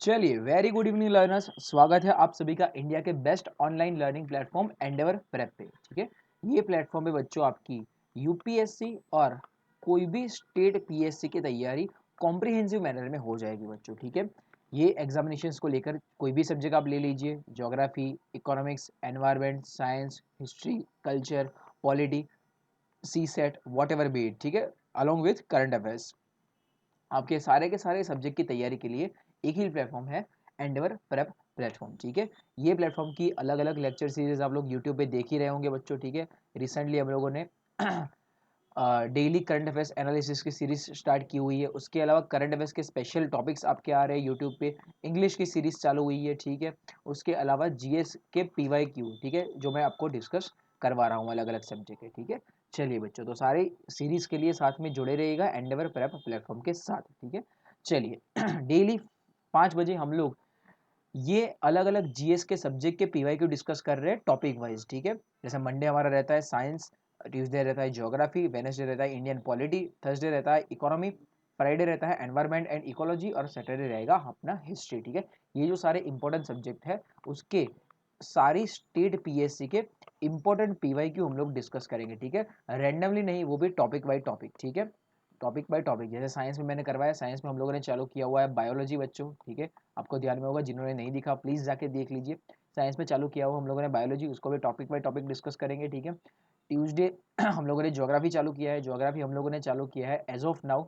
चलिए, very good evening learners. स्वागत है आप सभी का इंडिया के best online learning platform Endeavour prep पे। ठीक है, ये प्लेटफॉर्म पे बच्चों आपकी यूपीएससी और कोई भी स्टेट पीएससी की तैयारी कॉम्प्रिहेंसिव मैनर में हो जाएगी बच्चों। ठीक है, ये एग्जामिनेशंस को लेकर कोई भी सब्जेक्ट आप ले लीजिए, geography, economics, environment, science, history, culture, polity, CSAT, whatever be it. ठीक है, अलॉन्ग विथ करंट अफेयर्स, आपके सारे के सारे सब्जेक्ट की तैयारी के लिए एक ही प्लेटफॉर्म है, एंडेवर प्रेप प्लेटफॉर्म। ठीक है, ये प्लेटफॉर्म की अलग अलग लेक्चर सीरीज आप लोग यूट्यूब पे देख ही रहे होंगे बच्चों। ठीक है, रिसेंटली हम लोगों ने डेली करंट अफेयर्स एनालिसिस की सीरीज स्टार्ट की हुई है। उसके अलावा करंट अफेयर्स के स्पेशल टॉपिक्स आपके आ रहे हैं यूट्यूब पे। इंग्लिश की सीरीज चालू हुई है। ठीक है, उसके अलावा जीएस के पीवाई क्यू, ठीक है, जो मैं आपको डिस्कस करवा रहा हूँ अलग अलग सब्जेक्ट के। ठीक है, चलिए बच्चों, तो सारे सीरीज के लिए साथ में जुड़े रहिएगा एंडेवर प्रेप प्लेटफॉर्म के साथ। ठीक है, चलिए डेली 5 बजे हम लोग ये अलग अलग जीएस के सब्जेक्ट के पीवाई क्यू डिस्कस कर रहे हैं टॉपिक वाइज। ठीक है, जैसे मंडे हमारा रहता है साइंस, ट्यूसडे रहता है ज्योग्राफी, वेडनेसडे रहता है इंडियन पॉलिटी, थर्सडे रहता है इकोनॉमी, फ्राइडे रहता है एनवायरमेंट एंड इकोलॉजी और सैटरडे रहेगा अपना हिस्ट्री। ठीक है, ये जो सारे इंपॉर्टेंट सब्जेक्ट है उसके सारी स्टेट पीएससी के इंपॉर्टेंट पीवाई क्यू हम लोग डिस्कस करेंगे। ठीक है, रैंडमली नहीं, वो भी टॉपिक बाई टॉपिक। ठीक है, टॉपिक बाय टॉपिक, जैसे साइंस में मैंने करवाया, साइंस में हम लोगों ने चालू किया हुआ है बायोलॉजी बच्चों। ठीक है, आपको ध्यान में होगा, जिन्होंने नहीं दिखा प्लीज जाके देख लीजिए। साइंस में चालू किया हुआ हम लोगों ने बायोलॉजी, उसको भी टॉपिक बाय टॉपिक डिस्कस करेंगे। ठीक है, ट्यूसडे हम लोगों ने ज्योग्राफी चालू किया है, ज्योग्राफी हम लोगों ने चालू किया है एज ऑफ नाउ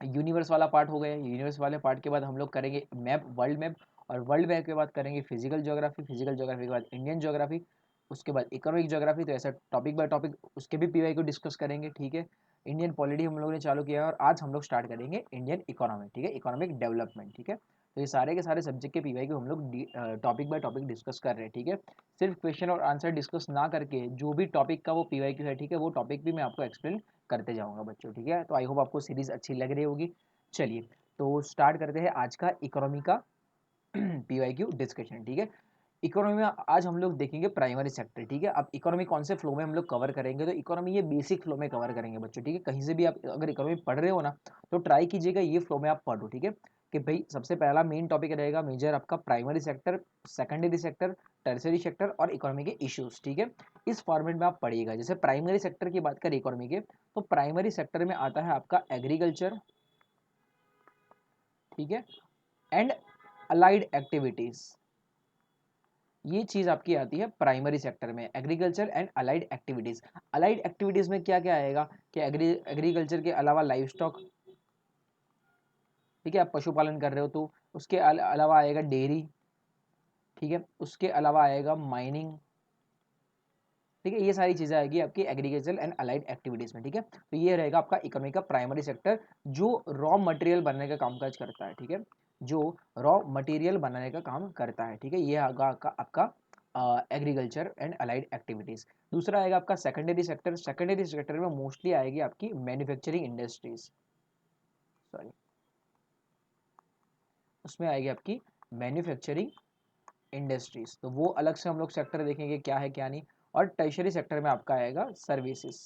यूनिवर्स वाला पार्ट हो गया। यूनिवर्स वाले पार्ट के बाद हम लोग करेंगे मैप, वर्ल्ड मैप, और वर्ल्ड मैप के बाद करेंगे फिजिकल ज्योग्राफी, फिजिकल ज्योग्राफी के बाद इंडियन ज्योग्राफी, उसके बाद इकोनॉमिक ज्योग्राफी। तो ऐसा टॉपिक बाय टॉपिक उसके भी पीवाई को डिस्कस करेंगे। ठीक है, इंडियन पॉलिटी हम लोगों ने चालू किया है और आज हम लोग स्टार्ट करेंगे इंडियन इकोनॉमी। ठीक है, इकोनॉमिक डेवलपमेंट। ठीक है, तो ये सारे के सारे सब्जेक्ट के पीवाई को हम लोग टॉपिक बाय टॉपिक डिस्कस कर रहे हैं। ठीक है, सिर्फ क्वेश्चन और आंसर डिस्कस ना करके जो भी टॉपिक का वो पीवाई क्यू है, ठीक है, वो टॉपिक भी मैं आपको एक्सप्लेन करते जाऊंगा बच्चों। ठीक है, तो आई होप आपको सीरीज अच्छी लग रही होगी। चलिए, तो स्टार्ट करते हैं आज का इकोनॉमी का पीवाई क्यू डिस्कशन। ठीक है, इकोनॉमी में आज हम लोग देखेंगे प्राइमरी सेक्टर। ठीक है, अब इकोनॉमी कौन से फ्लो में हम लोग कवर करेंगे, तो इकोनॉमी ये बेसिक फ्लो में कवर करेंगे बच्चों। ठीक है, कहीं से भी आप अगर इकोनॉमी पढ़ रहे हो ना, तो ट्राई कीजिएगा ये फ्लो में आप पढ़ो। ठीक है, कि भाई सबसे पहला मेन टॉपिक रहेगा मेजर आपका primary sector, secondary sector, tertiary sector और इकोनॉमी के इश्यूज। ठीक है, इस फॉर्मेट में आप पढ़िएगा। जैसे प्राइमरी सेक्टर की बात करें इकोनॉमी के, तो प्राइमरी सेक्टर में आता है आपका एग्रीकल्चर, ठीक है, एंड अलाइड एक्टिविटीज। ये चीज आपकी आती है प्राइमरी सेक्टर में, agriculture and allied activities. Allied activities में क्या क्या आएगा कि एग्रीकल्चर के अलावा लाइव स्टॉक, ठीक है, आप पशुपालन कर रहे हो तो उसके अलावा आएगा डेयरी। ठीक है, उसके अलावा आएगा माइनिंग। ठीक है, ये सारी चीजें आएगी आपकी एग्रीकल्चर एंड अलाइड एक्टिविटीज में। ठीक है, तो ये रहेगा आपका इकोनॉमी का प्राइमरी सेक्टर, जो रॉ मटेरियल बनाने का कामकाज करता है। ठीक है, जो रॉ मटेरियल बनाने का काम करता है। ठीक है, ये आएगा आपका एग्रीकल्चर एंड अलाइड एक्टिविटीज। दूसरा आएगा आपका सेकेंडरी सेक्टर। सेकेंडरी सेक्टर में मोस्टली आएगी आपकी मैन्युफैक्चरिंग इंडस्ट्रीज, सॉरी, उसमें आएगी आपकी मैन्युफैक्चरिंग इंडस्ट्रीज। तो वो अलग से हम लोग सेक्टर देखेंगे क्या है क्या नहीं। और टर्शरी सेक्टर में आपका आएगा सर्विसेज।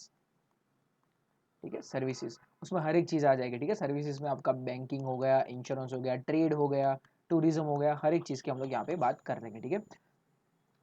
ठीक है, सर्विसेज, उसमें हर एक चीज़ आ जाएगी। ठीक है, सर्विसेज में आपका बैंकिंग हो गया, इंश्योरेंस हो गया, ट्रेड हो गया, टूरिज्म हो गया, हर एक चीज़ की हम लोग यहाँ पे बात कर लेंगे। ठीक है,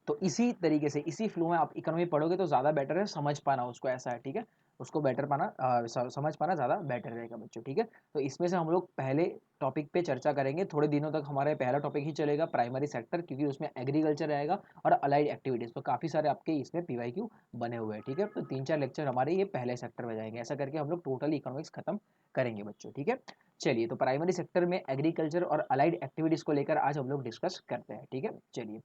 तो इसी तरीके से इसी फ्लो में आप इकोनॉमी पढ़ोगे तो ज़्यादा बेटर है, समझ पाना उसको ऐसा है। ठीक है, उसको बेटर पाना समझ पाना ज़्यादा बेटर रहेगा बच्चों। ठीक है, तो इसमें से हम लोग पहले टॉपिक पे चर्चा करेंगे। थोड़े दिनों तक हमारे पहला टॉपिक ही चलेगा प्राइमरी सेक्टर, क्योंकि उसमें एग्रीकल्चर रहेगा और अलाइड एक्टिविटीज़, तो काफ़ी सारे आपके इसमें पीवाईक्यू बने हुए हैं। ठीक है, तो 3-4 लेक्चर हमारे ये पहले सेक्टर में जाएंगे। ऐसा करके हम लोग टोटल इकोनॉमिक्स खत्म करेंगे बच्चों। ठीक है, चलिए, तो प्राइमरी सेक्टर में एग्रीकल्चर और अलाइड एक्टिविटीज़ को लेकर आज हम लोग डिस्कस करते हैं। ठीक है, चलिए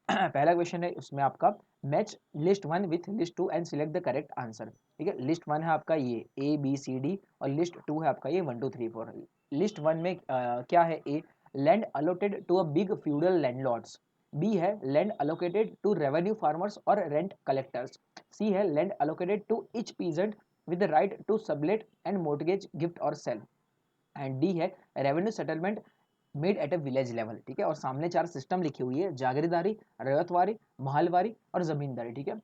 पहला क्वेश्चन है उसमें आपका match list one with list two and select the correct answer. ठीक है, लिस्ट वन है आपका ये ए बी सी डी और लिस्ट टू है आपका ये 1 2 3 4। लिस्ट वन में क्या है, A land allocated to a big feudal landlords, B है land allocated to revenue farmers और रेंट कलेक्टर्स, सी है land allocated to each peasant with the right to sublet and mortgage gift और sale, and D है revenue settlement made at a village level. ठीक है, और सामने 4 system लिखी हुई है, जागीरदारी, रैयतवारी, महलवारी और जमींदारी। ठीक है,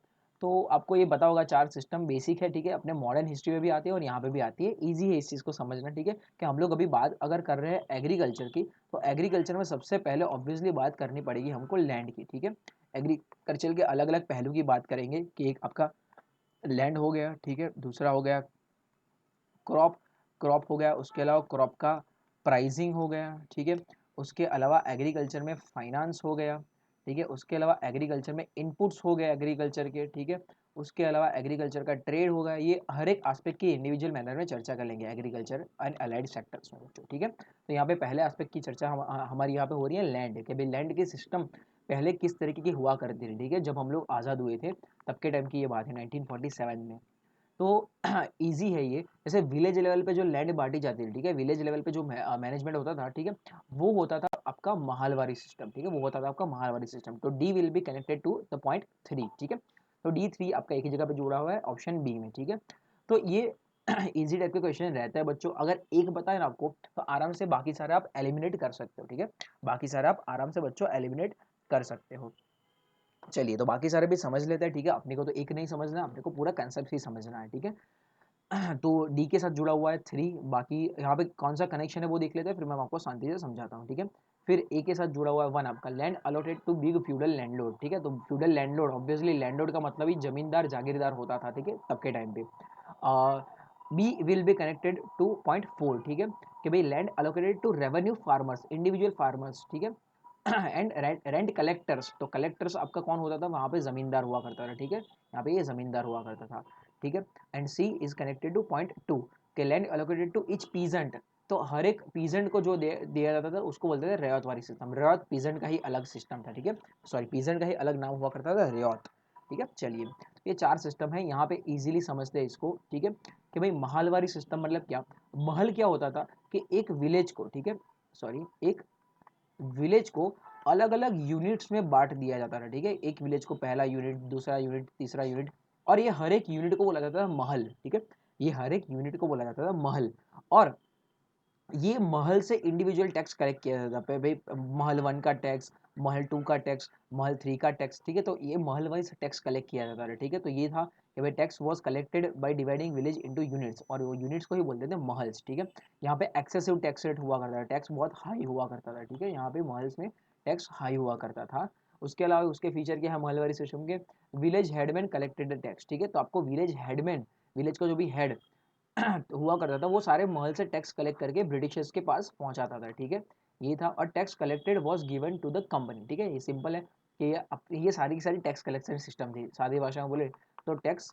तो आपको ये पता होगा, 4 सिस्टम बेसिक है, ठीक है, अपने मॉडर्न हिस्ट्री में भी आती है और यहाँ पे भी आती है। ईजी है इस चीज़ को समझना, ठीक है, कि हम लोग अभी बात अगर कर रहे हैं एग्रीकल्चर की, तो एग्रीकल्चर में सबसे पहले ऑब्वियसली बात करनी पड़ेगी हमको लैंड की, ठीक है। एग्रीकल्चर के अलग अलग पहलू की बात करेंगे कि एक आपका लैंड हो गया, ठीक है, दूसरा हो गया क्रॉप, क्रॉप हो गया, उसके अलावा क्रॉप का प्राइसिंग हो गया, ठीक है, उसके अलावा एग्रीकल्चर में फाइनेंस हो गया, ठीक है, उसके अलावा एग्रीकल्चर में इनपुट्स हो गए एग्रीकल्चर के, ठीक है, उसके अलावा एग्रीकल्चर का ट्रेड होगा। ये हर एक एस्पेक्ट की इंडिविजुअल मैनर में चर्चा कर लेंगे एग्रीकल्चर एंड अलाइड सेक्टर्स में बच्चों, ठीक है। तो यहाँ पे पहले एस्पेक्ट की चर्चा हमारी यहाँ पे हो रही है लैंड के, भाई लैंड की सिस्टम पहले किस तरीके की हुआ करती थी, ठीक है, जब हम लोग आज़ाद हुए थे तब के टाइम की ये बात है 1947 में। तो ईजी है ये। जैसे विलेज लेवल पे जो लैंड बांटी जाती है, ठीक है, विलेज लेवल पे जो मैनेजमेंट होता था, ठीक है, वो होता था आपका महालवारी सिस्टम, ठीक है, वो होता था आपका महालवारी सिस्टम। तो D will be connected to the point 3, ठीक है। तो D3 आपका एक ही जगह पे जुड़ा हुआ है ऑप्शन बी में, ठीक है। तो ये इजी टाइप के क्वेश्चन रहता है बच्चों, अगर एक बताए ना आपको तो आराम से बाकी सारे आप एलिमिनेट कर सकते हो, ठीक है, बाकी सारे आप आराम से बच्चों एलिमिनेट कर सकते हो। चलिए, तो बाकी सारे भी समझ लेते हैं, ठीक है, अपने को तो एक नहीं समझना, अपने को पूरा कंसेप्ट ही समझना है, ठीक है। तो डी के साथ जुड़ा हुआ है 3, बाकी यहाँ पे कौन सा कनेक्शन है वो देख लेते हैं, फिर मैं आपको शांति से समझाता हूँ, ठीक है। फिर ए के साथ जुड़ा हुआ है 1, आपका land allotted to big feudal landlord, ठीक है। तो फ्यूडल लैंडलॉर्ड, ऑब्वियसली लैंडलॉर्ड का मतलब ही जमींदार जागीरदार होता था, ठीक है, तब के टाइम पे। B will be connected to point 4, ठीक है, कि भाई land allocated to revenue farmers, individual farmers, ठीक है, एंड रेंट कलेक्टर्स। तो कलेक्टर्स आपका कौन होता था, वहाँ पे जमींदार हुआ करता था, ठीक है, यहाँ पे ये जमींदार हुआ करता था, ठीक है। And C is connected to point 2, के land allocated to each peasant. तो हर एक पीजेंट को जो दिया जाता था उसको बोलते थे रेयत वाली सिस्टम। रेयत पीजेंट का ही अलग सिस्टम था, ठीक है, सॉरी पीजेंट का ही अलग नाम हुआ करता था रेयत, ठीक है। चलिए, ये 4 सिस्टम है, यहाँ पे इजीली समझते हैं इसको, ठीक है, कि भाई महलवारी सिस्टम मतलब क्या। महल क्या होता था कि एक विलेज को, ठीक है, सॉरी एक विलेज को अलग अलग यूनिट्स में बांट दिया जाता था, ठीक है, एक विलेज को पहला यूनिट, दूसरा यूनिट, तीसरा यूनिट, और ये हर एक यूनिट को बोला जाता था महल, ठीक है, ये हर एक यूनिट को बोला जाता था महल। और ये महल से इंडिविजुअल टैक्स कलेक्ट किया जाता था, भाई महल 1 का टैक्स, महल 2 का टैक्स, महल 3 का टैक्स, ठीक है। तो ये महल वाइज टैक्स कलेक्ट किया जाता था, ठीक है। तो ये था कि भाई tax was collected by dividing village into units, और वो यूनिट्स को ही बोलते थे महल्स, ठीक है। यहाँ पे एक्सेसिव टैक्स रेट हुआ करता था, टैक्स बहुत हाई हुआ करता था, ठीक है, यहाँ पे महल्स में टैक्स हाई हुआ करता था। उसके अलावा उसके फीचर क्या है महलवारी सिस्टम के, विलेज हेडमैन कलेक्टेड टैक्स, ठीक है। तो आपको विलेज हेडमैन, विलेज का जो भी हेड हुआ करता था वो सारे महल से टैक्स कलेक्ट करके ब्रिटिशर्स के पास पहुंचाता था, ठीक है, ये था। और tax collected was given to the company, ठीक है, ये सिंपल है कि ये सारी की सारी टैक्स कलेक्शन सिस्टम थी, सादी भाषा में बोले तो टैक्स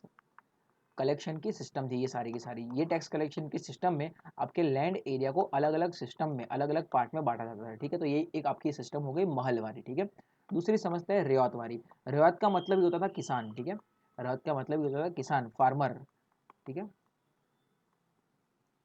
कलेक्शन की सिस्टम थी ये सारी की सारी। ये टैक्स कलेक्शन की सिस्टम में आपके लैंड एरिया को अलग अलग सिस्टम में, अलग अलग पार्ट में बांटा जाता है, ठीक है। तो ये एक आपकी सिस्टम हो गई महलवारी, ठीक है। दूसरी समझते हैं रियायतवारी। रियायत का मतलब ये होता था किसान, ठीक है, रियायत का मतलब ये होता था किसान, फार्मर, ठीक है,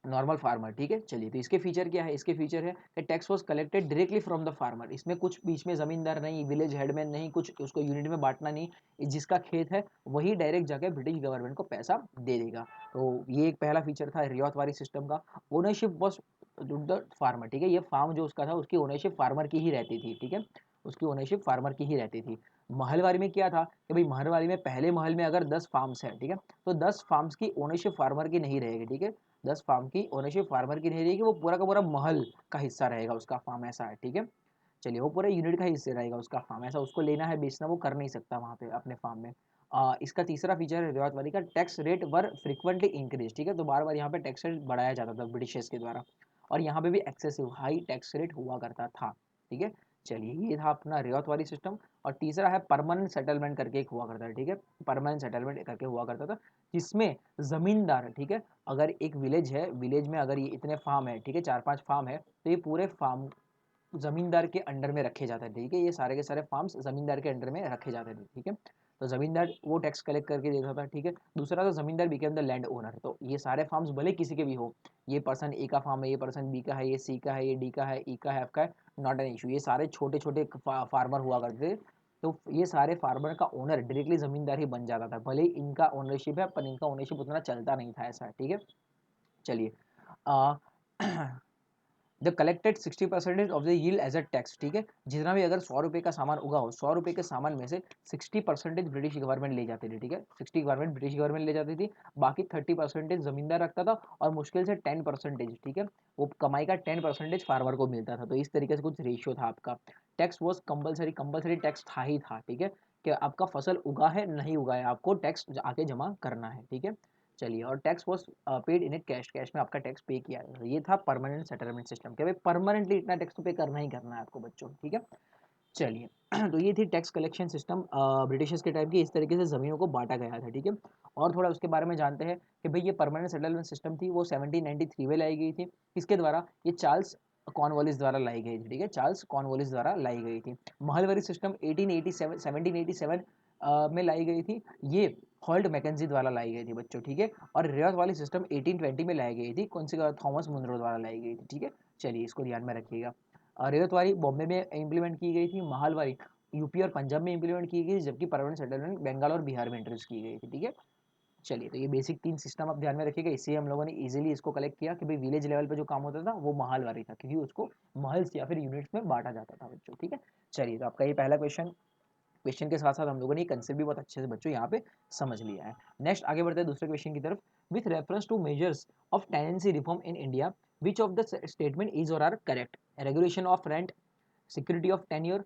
नॉर्मल फार्मर, ठीक है। चलिए, तो इसके फीचर क्या है, इसके फीचर है कि tax was collected directly from the farmer, इसमें कुछ बीच में जमींदार नहीं, विलेज हेडमैन नहीं, कुछ उसको यूनिट में बांटना नहीं, जिसका खेत है वही डायरेक्ट जाकर ब्रिटिश गवर्नमेंट को पैसा दे देगा। तो ये एक पहला फीचर था रियायतवारी सिस्टम का। ओनरशिप वॉज द फार्मर, ठीक है, ये फार्म जो उसका था उसकी ओनरशिप फार्मर की ही रहती थी, ठीक है, उसकी ओनरशिप फार्मर की ही रहती थी। महलवारी में क्या था कि भाई महलवारी में पहले महल में अगर 10 फार्म्स है, ठीक है, तो 10 फार्म्स की ओनरशिप फार्मर की नहीं रहेगी, ठीक है, 10 फार्म की ओनरशिप फार्मर की नहीं रहेगी, वो पूरा का पूरा महल का हिस्सा रहेगा उसका फार्म, ऐसा है, ठीक है। चलिए, वो पूरा यूनिट का हिस्सा रहेगा उसका फार्म, ऐसा उसको लेना है बेचना वो कर नहीं सकता वहाँ पे अपने फार्म में। इसका तीसरा फीचर है रियायतवादी का, टैक्स रेट वर फ्रिक्वेंटली इंक्रीज, ठीक है, तो बार बार यहाँ पे टैक्स रेट बढ़ाया जाता था ब्रिटिशर्स के द्वारा, और यहाँ पे भी एक्सेसिव हाई टैक्स रेट हुआ करता था, ठीक है। चलिए, ये था अपना रियायतवादी सिस्टम। और तीसरा है परमानेंट सेटलमेंट करके एक हुआ करता है, ठीक है, परमानेंट सेटलमेंट करके हुआ करता था, जिसमें जमींदार, ठीक है, अगर एक विलेज है, विलेज में अगर ये इतने फार्म है, ठीक है, 4-5 फार्म है, तो ये पूरे फार्म जमींदार के अंडर में रखे जाते हैं, ठीक है, ये सारे के सारे फार्म्स जमींदार के अंडर में रखे जाते थे, ठीक है। तो जमींदार वो टैक्स कलेक्ट करके देता था, ठीक है। दूसरा, तो जमींदार बिकेम द लैंड ओनर, तो ये सारे फार्म्स भले किसी के भी हो, ये पर्सन ए का फार्म है, ये पर्सन बी का है, ये सी का है, ये डी का है, ई का है, एफ का है, नॉट एन इशू, ये सारे छोटे छोटे फार्मर हुआ करते थे। तो ये सारे फार्मर का ओनर डायरेक्टली जमींदार ही बन जाता था, भले ही इनका ओनरशिप है पर इनका ओनरशिप उतना चलता नहीं था, ऐसा, ठीक है। चलिए, the collected 60% of the yield as a tax, ठीक है, जितना भी अगर 100 रुपये का सामान उगा हो, 100 रुपये के सामान में से 60% ब्रिटिश गवर्नमेंट ले जाती थी, ठीक है, 60% ब्रिटिश गवर्नमेंट ले जाती थी, बाकी 30% जमींदार रखता था और मुश्किल से 10%, ठीक है, वो कमाई का 10% फार्मर को मिलता था। तो इस तरीके से कुछ रेशियो था आपका। Tax was compulsory, compulsory tax था ही था, ठीक है, कि आपका फसल उगा है नहीं उगा है, आपको टैक्स आके जमा करना है, ठीक है। चलिए, और tax was paid in A cash, cash में आपका टैक्स पे किया है। ये था परमानेंट सेटलमेंट सिस्टम, कि भाई परमानेंटली इतना टैक्स तो पे करना ही करना है आपको बच्चों, ठीक है। चलिए, तो ये थी टैक्स कलेक्शन सिस्टम ब्रिटिशर्स के टाइम की, इस तरीके से ज़मीनों को बांटा गया था, ठीक है। और थोड़ा उसके बारे में जानते हैं कि भाई ये परमानेंट सेटलमेंट सिस्टम थी, वो 1793 में लाई गई थी। किसके द्वारा? ये चार्ल्स कॉर्नवालिस द्वारा लाई गई थी, ठीक है, चार्ल्स कॉर्नवालिस द्वारा लाई गई थी। महलवारी सिस्टम 1887 1787 में लाई गई थी, ये हॉल्ट मैकेंजी द्वारा लाई गई थी बच्चों, ठीक है। और रेयत वाली सिस्टम 1820 में लाई गई थी, कौन सी? थॉमस मुनरो द्वारा लाई गई थी, ठीक है। चलिए, इसको ध्यान में रखिएगा। रेवतवारी बॉम्बे में इम्प्लीमेंट की गई थी, महालवारी यूपी और पंजाब में इम्प्लीमेंट की गई, जबकि परमानेंट सेटलमेंट बंगाल और बिहार में इंट्रोड्यूस की गई थी, ठीक है। चलिए, तो ये बेसिक 3 सिस्टम आप ध्यान में रखिएगा, इससे हम लोगों ने इजीली इसको कलेक्ट किया कि भाई विलेज लेवल पे जो काम होता था वो महालवारी था, क्योंकि उसको महल्स या फिर यूनिट्स में बांटा जाता था बच्चों, ठीक है। चलिए, तो आपका ये पहला क्वेश्चन, क्वेश्चन के साथ साथ हम लोगों ने कंसेप्ट भी बहुत अच्छे से बच्चों यहाँ पे समझ लिया है। नेक्स्ट आगे बढ़ते हैं दूसरे क्वेश्चन की तरफ। With reference to measures of tenancy reform in India, which of the statement is और are correct? Regulation of rent, security of tenure,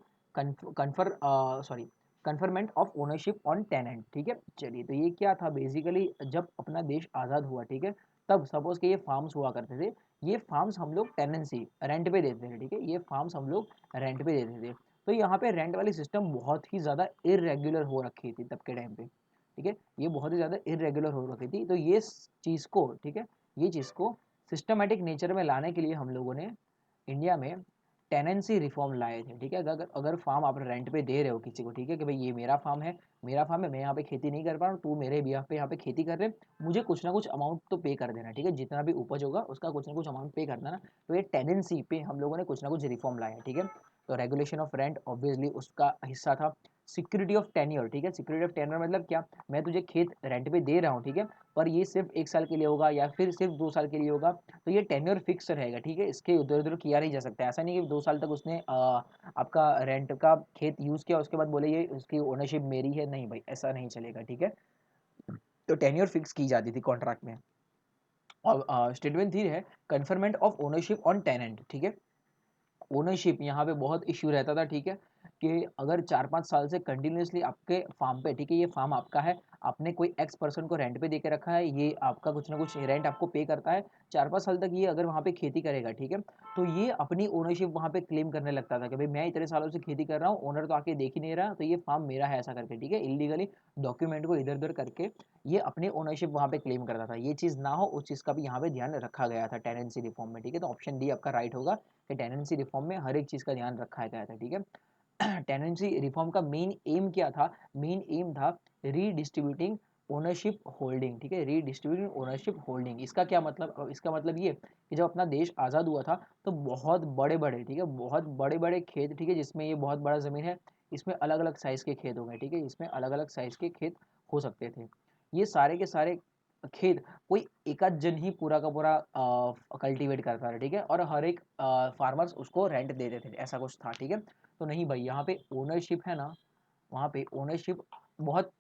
conferment of ownership on tenant, ठीक है। चलिए, तो ये क्या था बेसिकली, जब अपना देश आज़ाद हुआ, ठीक है, तब सपोज के ये फार्म्स हुआ करते थे, ये फार्म्स हम लोग टेनेंसी रेंट पे देते थे, ठीक है, ये फार्म्स हम लोग रेंट पे देते थे। तो यहाँ पे रेंट वाली सिस्टम बहुत ही ज़्यादा इरेगुलर हो रखी थी तब के टाइम पे, ठीक है, ये बहुत ही ज़्यादा इरेगुलर हो रखी थी। तो ये चीज़ को, ठीक है, ये चीज़ को सिस्टमेटिक नेचर में लाने के लिए हम लोगों ने इंडिया में टेनेंसी रिफॉर्म लाए थे, ठीक है। अगर अगर फार्म आप रेंट पे दे रहे हो किसी को, ठीक है, कि भाई ये मेरा फार्म है, मेरा फार्म है, मैं यहाँ पे खेती नहीं कर पा रहा हूँ, तू मेरे बिहाफ पे यहाँ पे खेती कर रहे, मुझे कुछ ना कुछ अमाउंट तो पे कर देना, ठीक है, जितना भी उपज होगा उसका कुछ ना कुछ अमाउंट पे कर देना। तो ये टेनेंसी पे हम लोगों ने कुछ ना कुछ रिफॉर्म लाया, ठीक है। तो रेगुलेशन ऑफ रेंट ऑब्वियसली उसका हिस्सा था। सिक्योरिटी ऑफ टेन्योर, ठीक है, सिक्योरिटी ऑफ टेन्योर मतलब क्या? मैं तुझे खेत रेंट पे दे रहा हूँ, ठीक है, पर ये सिर्फ 1 साल के लिए होगा या फिर सिर्फ 2 साल के लिए होगा, तो ये टेन्योर फिक्स रहेगा, ठीक है, इसके इधर उधर किया नहीं जा सकता। ऐसा नहीं कि 2 साल तक उसने आपका रेंट का खेत यूज किया उसके बाद बोले ये उसकी ओनरशिप मेरी है, नहीं भाई, ऐसा नहीं चलेगा, ठीक है। तो टेन्योर फिक्स की जाती थी कॉन्ट्रैक्ट में। और स्टेटमेंट 3 है conferment of ownership on tenant, ठीक है। ओनरशिप यहाँ पे बहुत इश्यू रहता था, ठीक है, कि अगर 4-5 साल से कंटिन्यूसली आपके फार्म पे, ठीक है, ये फार्म आपका है, आपने कोई एक्स पर्सन को रेंट पे दे के रखा है, ये आपका कुछ ना कुछ रेंट आपको पे करता है, 4-5 साल तक ये अगर वहाँ पे खेती करेगा, ठीक है, तो ये अपनी ओनरशिप वहाँ पे क्लेम करने लगता था कि भाई मैं इतने सालों से खेती कर रहा हूँ, ओनर तो आके देख ही नहीं रहा, तो ये फार्म मेरा है, ऐसा करके, ठीक है, इलीगली डॉक्यूमेंट को इधर उधर करके ये अपनी ओनरशिप वहाँ पे क्लेम करता था। ये चीज़ ना हो, उस चीज़ का भी यहाँ पे ध्यान रखा गया था टेनेंसी रिफॉर्म में, ठीक है। तो ऑप्शन डी आपका राइट होगा कि टेनेंसी रिफॉर्म में हर एक चीज़ का ध्यान रखा गया था, ठीक है। टेनेंसी रिफॉर्म का मेन एम क्या था? मेन एम था रीडिस्ट्रीब्यूटिंग ओनरशिप होल्डिंग, ठीक है, रीडिस्ट्रीब्यूटिंग ओनरशिप होल्डिंग। इसका क्या मतलब? इसका मतलब ये कि जब अपना देश आज़ाद हुआ था तो बहुत बड़े बड़े, ठीक है, बहुत बड़े बड़े खेत, ठीक है, जिसमें ये बहुत बड़ा ज़मीन है, इसमें अलग अलग साइज़ के खेत हो गए, ठीक है, इसमें अलग अलग साइज़ के खेत हो सकते थे। ये सारे के सारे खेत कोई एकाध जन ही पूरा का पूरा कल्टीवेट करता था, ठीक है, और हर एक फार्मर्स उसको रेंट दे देते थे, ऐसा कुछ था, ठीक है। तो नहीं भाई, यहाँ पे ओनरशिप है ना, वहाँ पे ओनरशिप बहुत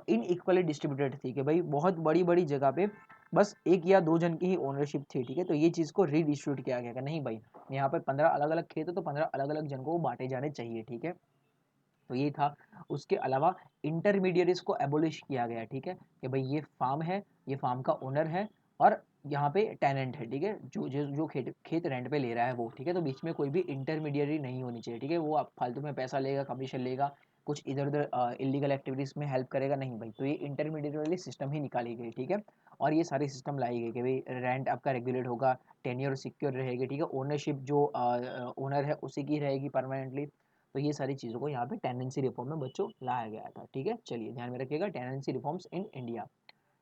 इनइक्वली डिस्ट्रीब्यूटेड थी, कि भाई बहुत बड़ी बड़ी जगह पे बस 1 या 2 जन की ही ओनरशिप थी, ठीक है। तो ये चीज़ को रीडिस्ट्रीब्यूट किया गया कि नहीं भाई, यहाँ पे 15 अलग अलग खेत है तो 15 अलग अलग जन को बांटे जाने चाहिए, ठीक है। तो ये था। उसके अलावा इंटरमीडिएट्स को एबोलिश किया गया, ठीक है, कि भाई ये फार्म है, ये फार्म का ओनर है, और यहाँ पे टेनेंट है, ठीक है, जो जो जो खेत खेत रेंट पे ले रहा है वो, ठीक है। तो बीच में कोई भी इंटरमीडिएटरी नहीं होनी चाहिए, ठीक है, वो आप फालतू में पैसा लेगा, कमीशन लेगा, कुछ इधर उधर इलीगल एक्टिविटीज़ में हेल्प करेगा, नहीं भाई। तो ये इंटरमीडिएट वाली सिस्टम ही निकाली गई, ठीक है। और ये सारी सिस्टम लाई गई कि भाई रेंट आपका रेगुलेट होगा, टेन्योर सिक्योर रहेगी, ठीक है, ओनरशिप जो ओनर है उसी की रहेगी परमानेंटली। तो ये सारी चीज़ों को यहाँ पे टेनेंसी रिफॉर्म में बच्चों लाया गया था, ठीक है। चलिए, ध्यान में रखिएगा, tenancy reforms in India,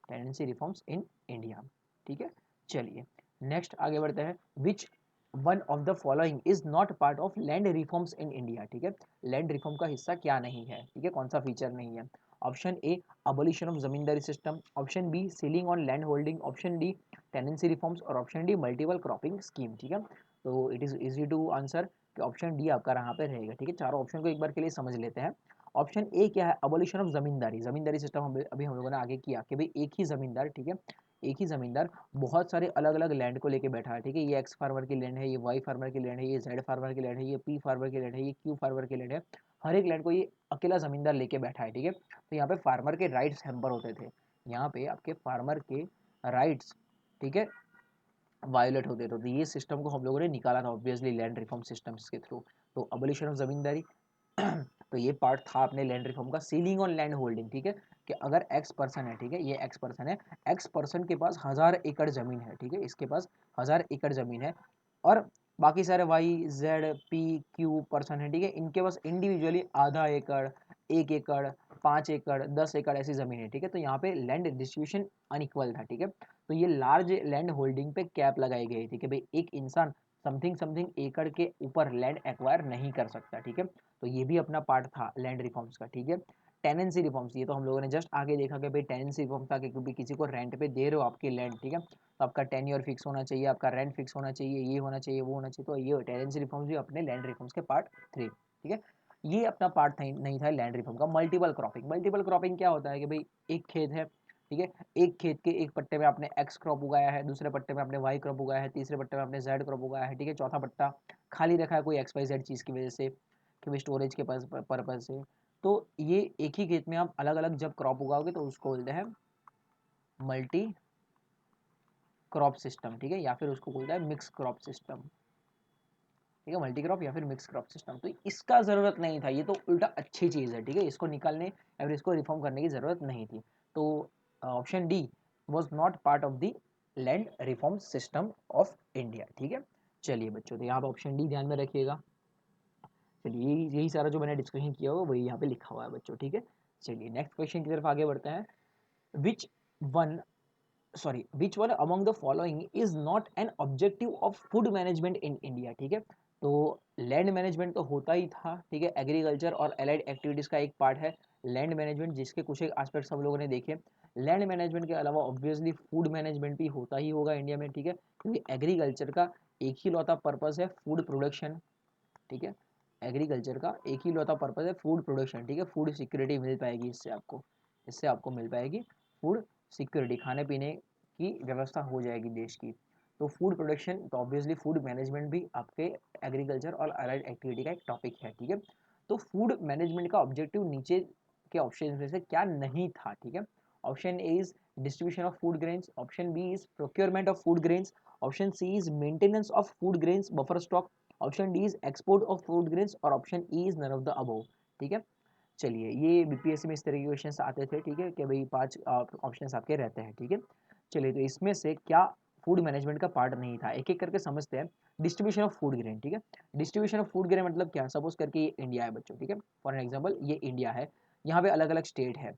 tenancy reforms in India, ठीक है। चलिए, नेक्स्ट आगे बढ़ते हैं। Which one of the following is not part of land reforms in India, ठीक है, लैंड रिफॉर्म का हिस्सा क्या नहीं है, ठीक है, कौन सा फीचर नहीं है? Option A abolition of zamindari system, option B ceiling on land holding, option D tenancy reforms, और option D multiple cropping scheme, ठीक है। तो it is easy to answer कि ऑप्शन डी आपका यहाँ पे रहेगा। ठीक है, चारों ऑप्शन को एक बार के लिए समझ लेते हैं। ऑप्शन ए क्या है, abolition of zamindari. Zamindari system अभी हम लोगों ने आगे किया कि भाई एक ही जमींदार, ठीक है, एक ही जमींदार बहुत सारे अलग अलग लैंड को लेके बैठा है। ठीक है, ये एक्स फार्मर की लैंड है, ये वाई फार्मर की लैंड है, ये जेड फार्मर की लैंड है, ये पी फार्मर की लैंड है, ये क्यू फार्मर की लैंड है। हर एक लैंड को ये अकेला जमींदार लेके बैठा है। ठीक है, तो यहाँ पे फार्मर के राइट्स हैम्पर होते थे, यहाँ पे आपके फार्मर के राइट्स, ठीक है, वायोलेट होते थे। तो ये सिस्टम को हम लोगों ने निकाला था ऑब्वियसली लैंड रिफॉर्म सिस्टम्स के थ्रू। तो अबोलिशन ऑफ जमींदारी तो ये पार्ट था अपने लैंड रिफॉर्म का। सीलिंग ऑन लैंड होल्डिंग, ठीक है, कि अगर एक्स पर्सन है, ठीक है, ये एक्स पर्सन है, एक्स पर्सन के पास 1000 एकड़ जमीन है, ठीक है, इसके पास 1000 एकड़ जमीन है, और बाकी सारे Y Z P Q person है, ठीक है, इनके पास इंडिविजुअली आधा एकड़, 1 एकड़, 5 एकड़, 10 एकड़ ऐसी जमीन है। ठीक है, तो यहाँ पे लैंड डिस्ट्रीब्यूशन अनइक्वल था। ठीक है, तो ये लार्ज लैंड होल्डिंग पे कैप लगाई गई थी कि भाई एक इंसान समथिंग समथिंग एकड़ के ऊपर लैंड एक्वायर नहीं कर सकता। ठीक है, तो ये भी अपना पार्ट था लैंड रिफॉर्म्स का। ठीक है, टेनेंसी रिफॉर्म्स, ये तो हम लोगों ने जस्ट आगे देखा कि भाई टेनेंसी रिफॉर्म था कि क्योंकि किसी को रेंट पे दे रहे हो आपकी लैंड, ठीक है, तो आपका टेन्योर फिक्स होना चाहिए, आपका रेंट फिक्स होना चाहिए, ये होना चाहिए, वो होना चाहिए। तो ये टेनेंसी रिफॉर्म्स भी अपने लैंड रिफॉर्म्स के पार्ट 3। ठीक है, ये अपना पार्ट नहीं था लैंड रिफॉर्म का। मल्टीपल क्रॉपिंग, मल्टीपल क्रॉपिंग क्या होता है कि भाई एक खेत है, ठीक है, एक खेत के एक पट्टे में आपने एक्स क्रॉप उगाया है, दूसरे पट्टे में आपने वाई क्रॉप उगाया है, तीसरे पट्टे में आपने जेड क्रॉप उगाया है, ठीक है, चौथा पट्टा खाली रखा है कोई एक्स वाई जेड चीज़ की वजह से, कि भाई स्टोरेज के पर्पज से। तो ये एक ही खेत में आप अलग अलग जब क्रॉप उगाओगे तो उसको बोलते हैं मल्टी क्रॉप सिस्टम। ठीक है, या फिर उसको बोलता है मिक्स क्रॉप सिस्टम। ठीक है, मल्टी क्रॉप या फिर मिक्स क्रॉप सिस्टम। तो इसका ज़रूरत नहीं था, ये तो उल्टा अच्छी चीज़ है। ठीक है, इसको निकालने या फिर इसको रिफॉर्म करने की ज़रूरत नहीं थी। तो option D was not part of the land reform system of India. ठीक है, चलिए बच्चों, तो यहाँ पर ऑप्शन डी ध्यान में रखिएगा। चलिए यही सारा जो मैंने डिस्कशन किया हुआ वही यहाँ पे लिखा हुआ है बच्चों। ठीक है, चलिए नेक्स्ट क्वेश्चन की तरफ आगे बढ़ते हैं। Which one which one among the following is not an objective of food management in India. ठीक है, तो लैंड मैनेजमेंट तो होता ही था, ठीक है, एग्रीकल्चर और एलाइड एक्टिविटीज का एक पार्ट है लैंड मैनेजमेंट, जिसके कुछ एक एस्पेक्ट सब लोगों ने देखे। लैंड मैनेजमेंट के अलावा ऑब्वियसली फूड मैनेजमेंट भी होता ही होगा इंडिया में। ठीक है, क्योंकि एग्रीकल्चर का एक ही लौता पर्पज है फूड प्रोडक्शन। ठीक है, एग्रीकल्चर का एक ही लौता पर्पज है फूड प्रोडक्शन। ठीक है, फूड सिक्योरिटी मिल पाएगी इससे आपको मिल पाएगी फूड सिक्योरिटी, खाने पीने की व्यवस्था हो जाएगी देश की। तो फूड प्रोडक्शन, तो ऑब्वियसली फूड मैनेजमेंट भी आपके एग्रीकल्चर और अलाइड एक्टिविटी का एक टॉपिक है। ठीक है, तो फूड मैनेजमेंट का ऑब्जेक्टिव नीचे के ऑप्शन में से क्या नहीं था। ठीक है, option A is distribution of food grains, option B is procurement of food grains, option C is maintenance of food grains buffer stock, option D is export of food grains, और option E is none of the above. ठीक है, चलिए ये BPSC में इस तरह के questions आते थे। ठीक है, कि भाई 5 ऑप्शंस आपके रहते हैं। ठीक है, चलिए तो इसमें से क्या फूड मैनेजमेंट का पार्ट नहीं था, एक एक करके समझते हैं। डिस्ट्रीब्यूशन ऑफ फूड ग्रेन, ठीक है, डिस्ट्रीब्यूशन ऑफ फूड ग्रेन मतलब क्या, सपोज करके ये इंडिया है बच्चों। ठीक है, फॉर एन एग्जाम्पल ये इंडिया है, यहाँ पे अलग अलग स्टेट है।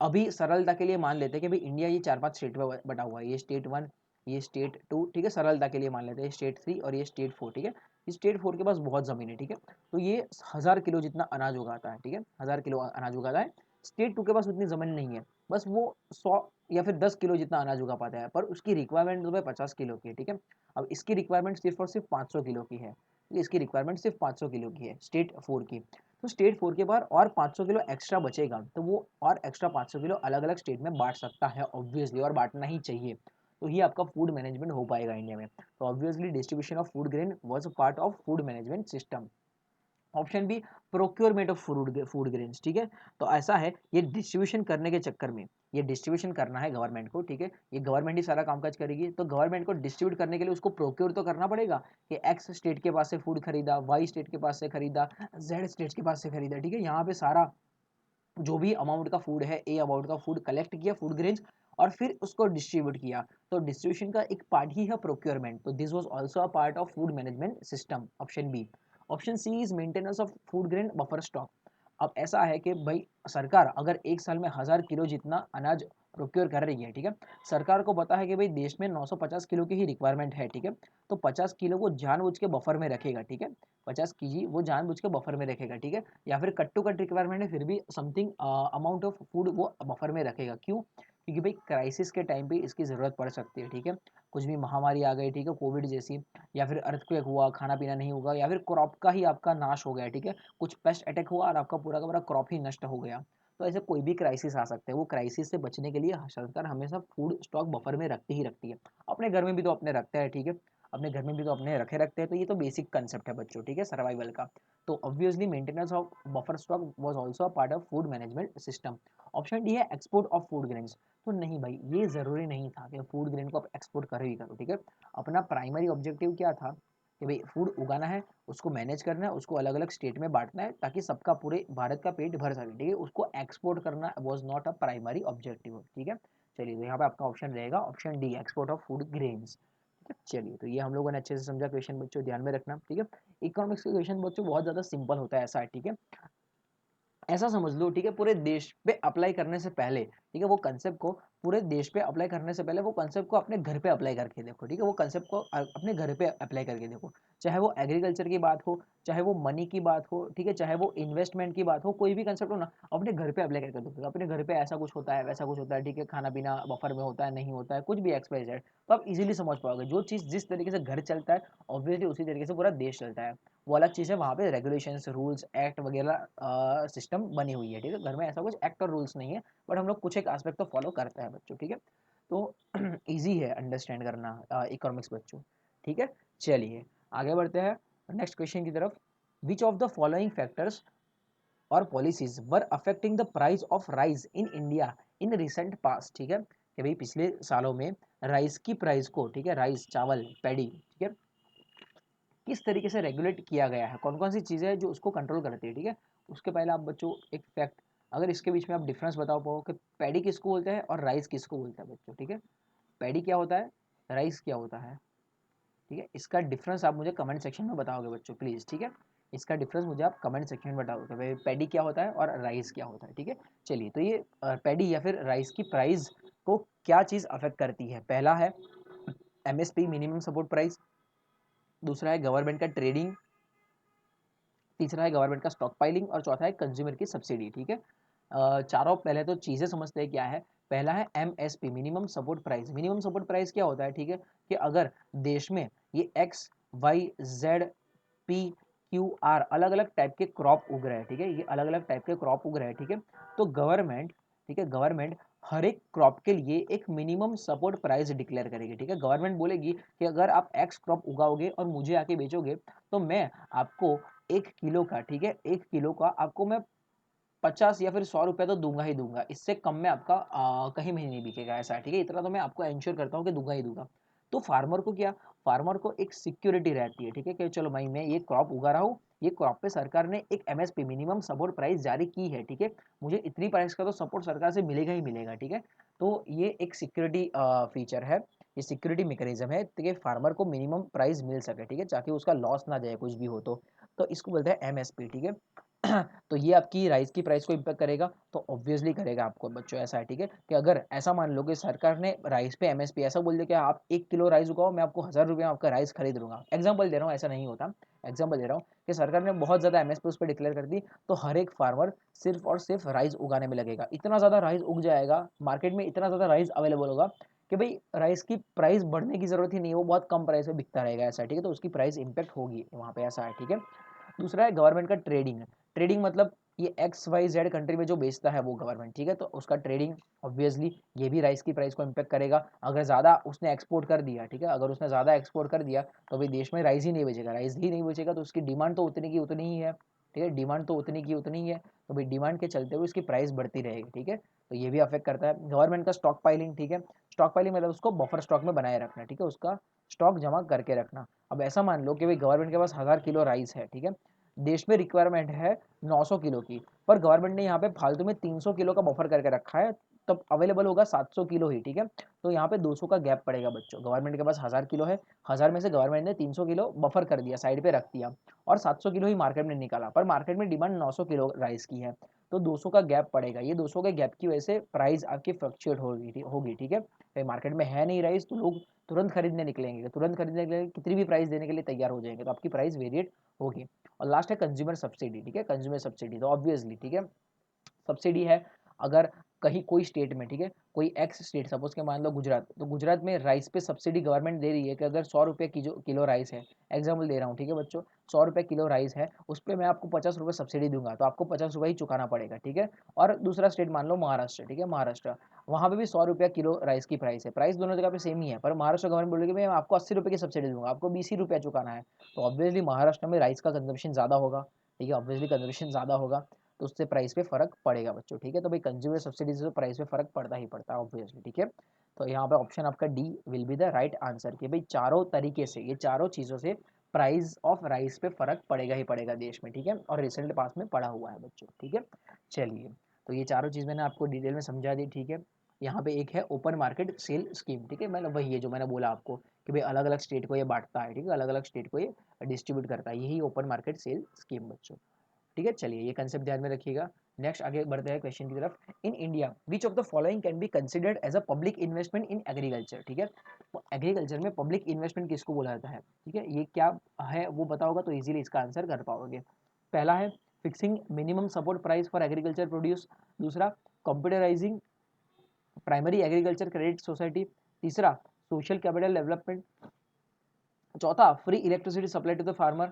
अभी सरलता के लिए मान लेते हैं कि भाई इंडिया ये 4-5 स्टेट में बटा हुआ है, ये स्टेट 1, ये स्टेट 2, ठीक है, सरलता के लिए मान लेते हैं स्टेट 3 और ये स्टेट 4। ठीक है, स्टेट 4 के पास बहुत ज़मीन है। ठीक है, तो ये 1000 किलो जितना अनाज उगाता है। ठीक है, 1000 किलो अनाज उगाता है। स्टेट 2 के पास उतनी ज़मीन नहीं है, बस वो 100 या फिर 10 किलो जितना अनाज उगा पाता है, पर उसकी रिक्वायरमेंट तो 50 किलो की है। ठीक है, अब इसकी रिक्वायरमेंट सिर्फ और सिर्फ 500 किलो की है, इसकी रिक्वायरमेंट सिर्फ 500 किलो की है स्टेट 4 की। तो स्टेट 4 के बाद और 500 किलो एक्स्ट्रा बचेगा, तो वो और एक्स्ट्रा 500 किलो अलग अलग स्टेट में बांट सकता है ऑब्वियसली, और बांटना ही चाहिए। तो ही आपका फूड मैनेजमेंट हो पाएगा इंडिया में। तो obviously distribution of food grain was a part of food management system. Option B procurement of food grains. ठीक है, तो ऐसा है, ये डिस्ट्रीब्यूशन करने के चक्कर में, ये डिस्ट्रीब्यूशन करना है गवर्नमेंट को। ठीक है, ये गवर्नमेंट ही सारा कामकाज करेगी, तो गवर्नमेंट को डिस्ट्रीब्यूट करने के लिए उसको प्रोक्योर तो करना पड़ेगा कि एक्स स्टेट के पास से फूड खरीदा, वाई स्टेट के पास से खरीदा, जेड स्टेट के पास से खरीदा। ठीक है, यहाँ पे सारा जो भी अमाउंट का फूड है, ए अमाउंट का फूड कलेक्ट किया, फूड ग्रेन्स, और फिर उसको डिस्ट्रीब्यूट किया। तो डिस्ट्रीब्यूशन का एक पार्ट ही है प्रोक्योरमेंट। तो this was also a part of food management system, option B. Option C is maintenance of food grain buffer stock. अब ऐसा है कि भाई सरकार अगर एक साल में 1000 किलो जितना अनाज प्रोक्योर कर रही है, ठीक है, सरकार को पता है कि भाई देश में 950 किलो की ही रिक्वायरमेंट है। ठीक है, तो 50 किलो वो जानबूझ के बफर में रखेगा। ठीक है, 50 केजी वो जानबूझ के बफर में रखेगा। ठीक है, या फिर कट टू कट रिक्वायरमेंट है फिर भी समथिंग अमाउंट ऑफ फूड वो बफर में रखेगा। क्यों? क्योंकि भाई क्राइसिस के टाइम पे इसकी ज़रूरत पड़ सकती है, ठीक है। कुछ भी महामारी आ गई, ठीक है, कोविड जैसी, या फिर अर्थक्वेक हुआ, खाना पीना नहीं होगा, या फिर क्रॉप का ही आपका नाश हो गया, ठीक है, कुछ पेस्ट अटैक हुआ और आपका पूरा का पूरा क्रॉप ही नष्ट हो गया। तो ऐसे कोई भी क्राइसिस आ सकते हैं, वो क्राइसिस से बचने के लिए सरकार हमेशा फूड स्टॉक बफर में रखती ही रखती है। अपने घर में भी तो अपने रखते हैं, ठीक है, अपने घर में भी तो अपने रखे रखते हैं। तो ये तो बेसिक कंसेप्ट है बच्चों, ठीक है, सर्वाइवल का। तो obviously maintenance of buffer stock was also a part of food management system. Option D है एक्सपोर्ट ऑफ फूड ग्रेन्स। तो नहीं भाई, ये ज़रूरी नहीं था कि फूड ग्रेन को आप एक्सपोर्ट करो ही करो, ठीक है। अपना प्राइमरी ऑब्जेक्टिव क्या था कि भाई फूड उगाना है, उसको मैनेज करना है, उसको अलग अलग स्टेट में बांटना है ताकि सबका पूरे भारत का पेट भर सके, ठीक है। उसको एक्सपोर्ट करना was not a primary objective, ठीक है। चलिए, तो यहाँ पे आपका ऑप्शन रहेगा option D, export of food grains. चलिए, तो ये हम लोगों ने अच्छे से समझा क्वेश्चन बच्चों, ध्यान में रखना, ठीक है। इकोनॉमिक्स के क्वेश्चन बच्चों बहुत ज़्यादा सिंपल होता है, ऐसा है, ठीक है। ऐसा समझ लो, ठीक है, पूरे देश पे अप्लाई करने से पहले, ठीक है, वो कंसेप्ट को पूरे देश पे अप्लाई करने से पहले वो कंसेप्ट को अपने घर पे अप्लाई करके देखो, ठीक है। वो कंसेप्ट को अपने घर पे अप्लाई करके देखो, चाहे वो एग्रीकल्चर की बात हो, चाहे वो मनी की बात हो, ठीक है, चाहे वो इन्वेस्टमेंट की बात हो, कोई भी कंसेप्ट हो ना, अपने घर पे अप्लाई करके देखो। अपने घर पे ऐसा कुछ होता है, वैसा कुछ होता है, ठीक है, खाना पीना बफर में होता है, नहीं होता है, कुछ भी XYZ, तो आप इजीली समझ पाओगे। जो चीज़ जिस तरीके से घर चलता है, ऑब्वियसली उसी तरीके से पूरा देश चलता है। वो अलग चीज़ है, वहाँ पे रेगुलेशंस, रूल्स, एक्ट वगैरह सिस्टम बनी हुई है, ठीक है। घर में ऐसा कुछ एक्ट और रूल्स नहीं है, बट हम लोग कुछ एक एस्पेक्ट तो फॉलो करते हैं बच्चों, ठीक है। तो ईजी है अंडरस्टैंड करना इकोनॉमिक्स बच्चों, ठीक है। चलिए, आगे बढ़ते हैं नेक्स्ट क्वेश्चन की तरफ। Which of the following factors और policies were affecting the price of rice in India in recent past, ठीक है, कि भाई पिछले सालों में राइस की प्राइस को, ठीक है, राइस, चावल, पैडी, ठीक है, किस तरीके से रेगुलेट किया गया है, कौन कौन सी चीज़ें हैं जो उसको कंट्रोल करती है, ठीक है। उसके पहले आप बच्चों एक फैक्ट, अगर इसके बीच में आप डिफरेंस बताओ पाओ कि पैडी किसको बोलते हैं और राइस किसको बोलता है बच्चों, ठीक है। पैडी क्या होता है, राइस क्या होता है, ठीक है। इसका डिफरेंस आप मुझे कमेंट सेक्शन में बताओगे बच्चों, प्लीज़, ठीक है। इसका डिफरेंस मुझे आप कमेंट सेक्शन में बताओगे भाई पैडी क्या होता है और राइस क्या होता है, ठीक है। चलिए, तो ये पैडी या फिर राइस की प्राइस को क्या चीज़ अफेक्ट करती है। पहला है MSP, मिनिमम सपोर्ट प्राइस। दूसरा है गवर्नमेंट का ट्रेडिंग। तीसरा है गवर्नमेंट का स्टॉक पाइलिंग और चौथा है कंज्यूमर की सब्सिडी, ठीक है। चारों पहले तो चीज़ें समझते हैं क्या है। पहला है MSP, minimum support price. Minimum support price क्या होता है, ठीक है, कि अगर देश में ये XYZ PQR अलग अलग टाइप के क्रॉप उग रहे हैं, ठीक है, ये अलग अलग टाइप के क्रॉप उग रहे हैं, ठीक है, तो गवर्नमेंट, ठीक है, गवर्नमेंट हर एक क्रॉप के लिए एक मिनिमम सपोर्ट प्राइस डिक्लेयर करेगी, ठीक है। गवर्नमेंट बोलेगी कि अगर आप एक्स क्रॉप उगाओगे और मुझे आके बेचोगे तो मैं आपको 1 किलो का, ठीक है, 1 किलो का आपको मैं 50 या फिर 100 रुपये तो दूंगा ही दूंगा, इससे कम में आपका कहीं भी नहीं बिकेगा, ऐसा है, ठीक है। इतना तो मैं आपको इंश्योर करता हूँ कि दूंगा ही दूंगा। तो फार्मर को क्या, फार्मर को एक सिक्योरिटी रहती है, ठीक है, कि चलो भाई मैं ये क्रॉप उगा रहा हूँ, ये क्रॉप पे सरकार ने एक MSP, मिनिमम सपोर्ट प्राइस जारी की है, ठीक है, मुझे इतनी प्राइस का तो सपोर्ट सरकार से मिलेगा ही मिलेगा, ठीक है। तो ये एक सिक्योरिटी फीचर है, ये सिक्योरिटी मैकेनिज्म है, ठीक है, फार्मर को मिनिमम प्राइस मिल सके, ठीक है, ताकि उसका लॉस ना जाए कुछ भी हो तो इसको बोलते हैं MSP, ठीक है। तो ये आपकी राइस की प्राइस को इम्पैक्ट करेगा, तो ऑब्वियसली करेगा आपको बच्चों, ऐसा है, ठीक है, कि अगर ऐसा मान लो कि सरकार ने राइस पे MSP ऐसा बोल दिया कि आप 1 किलो राइस उगाओ, मैं आपको 1000 रुपये में आपका राइस खरीद लूंगा, एग्जाम्पल दे रहा हूँ, ऐसा नहीं होता, एग्जाम्पल दे रहा हूँ कि सरकार ने बहुत ज़्यादा MSP उस पर डिक्लेयर कर दी, तो हर एक फार्मर सिर्फ और सिर्फ राइस उगाने में लगेगा। इतना ज़्यादा राइस उग जाएगा, मार्केट में इतना ज़्यादा राइस अवेलेबल होगा कि भाई राइस की प्राइस बढ़ने की जरूरत ही नहीं है, वो बहुत कम प्राइस में बिकता रहेगा, ऐसा, ठीक है, तो उसकी प्राइस इंपैक्ट होगी वहाँ पे, ऐसा है, ठीक है। दूसरा है गवर्नमेंट का ट्रेडिंग। ट्रेडिंग मतलब ये XYZ कंट्री में जो बेचता है वो गवर्नमेंट, ठीक है, तो उसका ट्रेडिंग ऑब्वियसली ये भी राइस की प्राइस को इम्पैक्ट करेगा। अगर ज़्यादा उसने एक्सपोर्ट कर दिया, ठीक है, अगर उसने ज़्यादा एक्सपोर्ट कर दिया तो भाई देश में राइस ही नहीं बेचेगा, राइस ही नहीं बेचेगा तो उसकी डिमांड तो उतनी की उतनी ही है, ठीक है, डिमांड तो उतनी की उतनी ही है, तो भाई डिमांड के चलते हुए उसकी प्राइस बढ़ती रहेगी, ठीक है, तो ये भी अफेक्ट करता है। गवर्नमेंट का स्टॉक पाइलिंग, ठीक है, स्टॉक पाइलिंग मतलब उसको बफर स्टॉक में बनाए रखना, ठीक है, उसका स्टॉक जमा करके रखना। अब ऐसा मान लो कि भाई गवर्नमेंट के पास 1000 किलो राइस है, ठीक है, देश में रिक्वायरमेंट है 900 किलो की, पर गवर्नमेंट ने यहाँ पे फालतू में 300 किलो का बफर करके रखा है, तब अवेलेबल होगा 700 किलो ही, ठीक है। तो यहाँ पे 200 का गैप पड़ेगा बच्चों। गवर्नमेंट के पास 1000 किलो है, 1000 में से गवर्नमेंट ने 300 किलो बफर कर दिया, साइड पे रख दिया, और 700 किलो ही मार्केट में निकाला, पर मार्केट में डिमांड 900 किलो राइस की है, तो 200 का गैप पड़ेगा। ये 200 के गैप की वजह से प्राइस आपकी फ्लक्चुएट होगी, ठीक है। भाई मार्केट में है नहीं राइस, तो लोग तुरंत खरीदने निकलेंगे, तुरंत खरीदने के लिए कितनी भी प्राइस देने के लिए तैयार हो जाएंगे, तो आपकी प्राइस वेरिएट होगी। और लास्ट है कंज्यूमर सब्सिडी, ठीक है, कंज्यूमर सब्सिडी तो ऑब्वियसली, ठीक है, सब्सिडी है, अगर कहीं कोई स्टेट में, ठीक है, कोई एक्स स्टेट, सपोज के मान लो गुजरात, तो गुजरात में राइस पे सब्सिडी गवर्नमेंट दे रही है कि अगर 100 रुपये किलो राइस है, एग्जाम्पल दे रहा हूँ, ठीक है बच्चों, 100 रुपये किलो राइस है, उस पर मैं आपको 50 रुपये सब्सिडी दूंगा, तो आपको 50 रुपये ही चुकाना पड़ेगा, ठीक है। और दूसरा स्टेट मान लो महाराष्ट्र, ठीक है, महाराष्ट्र, वहाँ पे भी 100 रुपया किलो राइस की प्राइस है, प्राइस दोनों जगह पे सेम ही है, पर महाराष्ट्र गवर्नमेंट बोलेगी मैं आपको 80 रुपये की सब्सिडी दूंगा, आपको 20 ही रुपया चुकाना है, तो ऑब्वियसली महाराष्ट्र में राइस का कंजम्पशन ज़्यादा होगा, ठीक है, ऑब्वियसली कंजम्पशन ज़्यादा होगा, तो उससे प्राइस पे फर्क पड़ेगा बच्चों, ठीक है। तो भाई कंज्यूमर सब्सिडी से प्राइस पे फर्क पड़ता ही पड़ता है ऑब्वियसली, ठीक है। तो यहाँ पे ऑप्शन आपका D will be the right answer कि भाई चारों तरीके से, ये चारों चीज़ों से प्राइस ऑफ राइस पे फर्क पड़ेगा ही पड़ेगा देश में, ठीक है, और रिसेंट पास में पड़ा हुआ है बच्चों, ठीक है। चलिए, तो ये चारों चीज़ मैंने आपको डिटेल में समझा दी, ठीक है। यहाँ पे एक है ओपन मार्केट सेल स्कीम, ठीक है, मतलब वही है जो मैंने बोला आपको कि भाई अलग अलग स्टेट को ये बांटता है, ठीक है, अलग अलग स्टेट को ये डिस्ट्रीब्यूट करता है, यही ओपन मार्केट सेल स्कीम बच्चों, ठीक है। चलिए, ये कंसेप्ट ध्यान में रखिएगा। नेक्स्ट आगे बढ़ते हैं क्वेश्चन की तरफ। In India which of the following can be considered as a public investment in agriculture, ठीक है, तो एग्रीकल्चर में पब्लिक इन्वेस्टमेंट किसको बोला जाता है, ठीक है, ये क्या है वो पता होगा तो इजीली इसका आंसर कर पाओगे। पहला है fixing minimum support price for agriculture produce, दूसरा computerizing primary agriculture credit society, तीसरा सोशल कैपिटल डेवलपमेंट, चौथा free electricity supply to the farmer,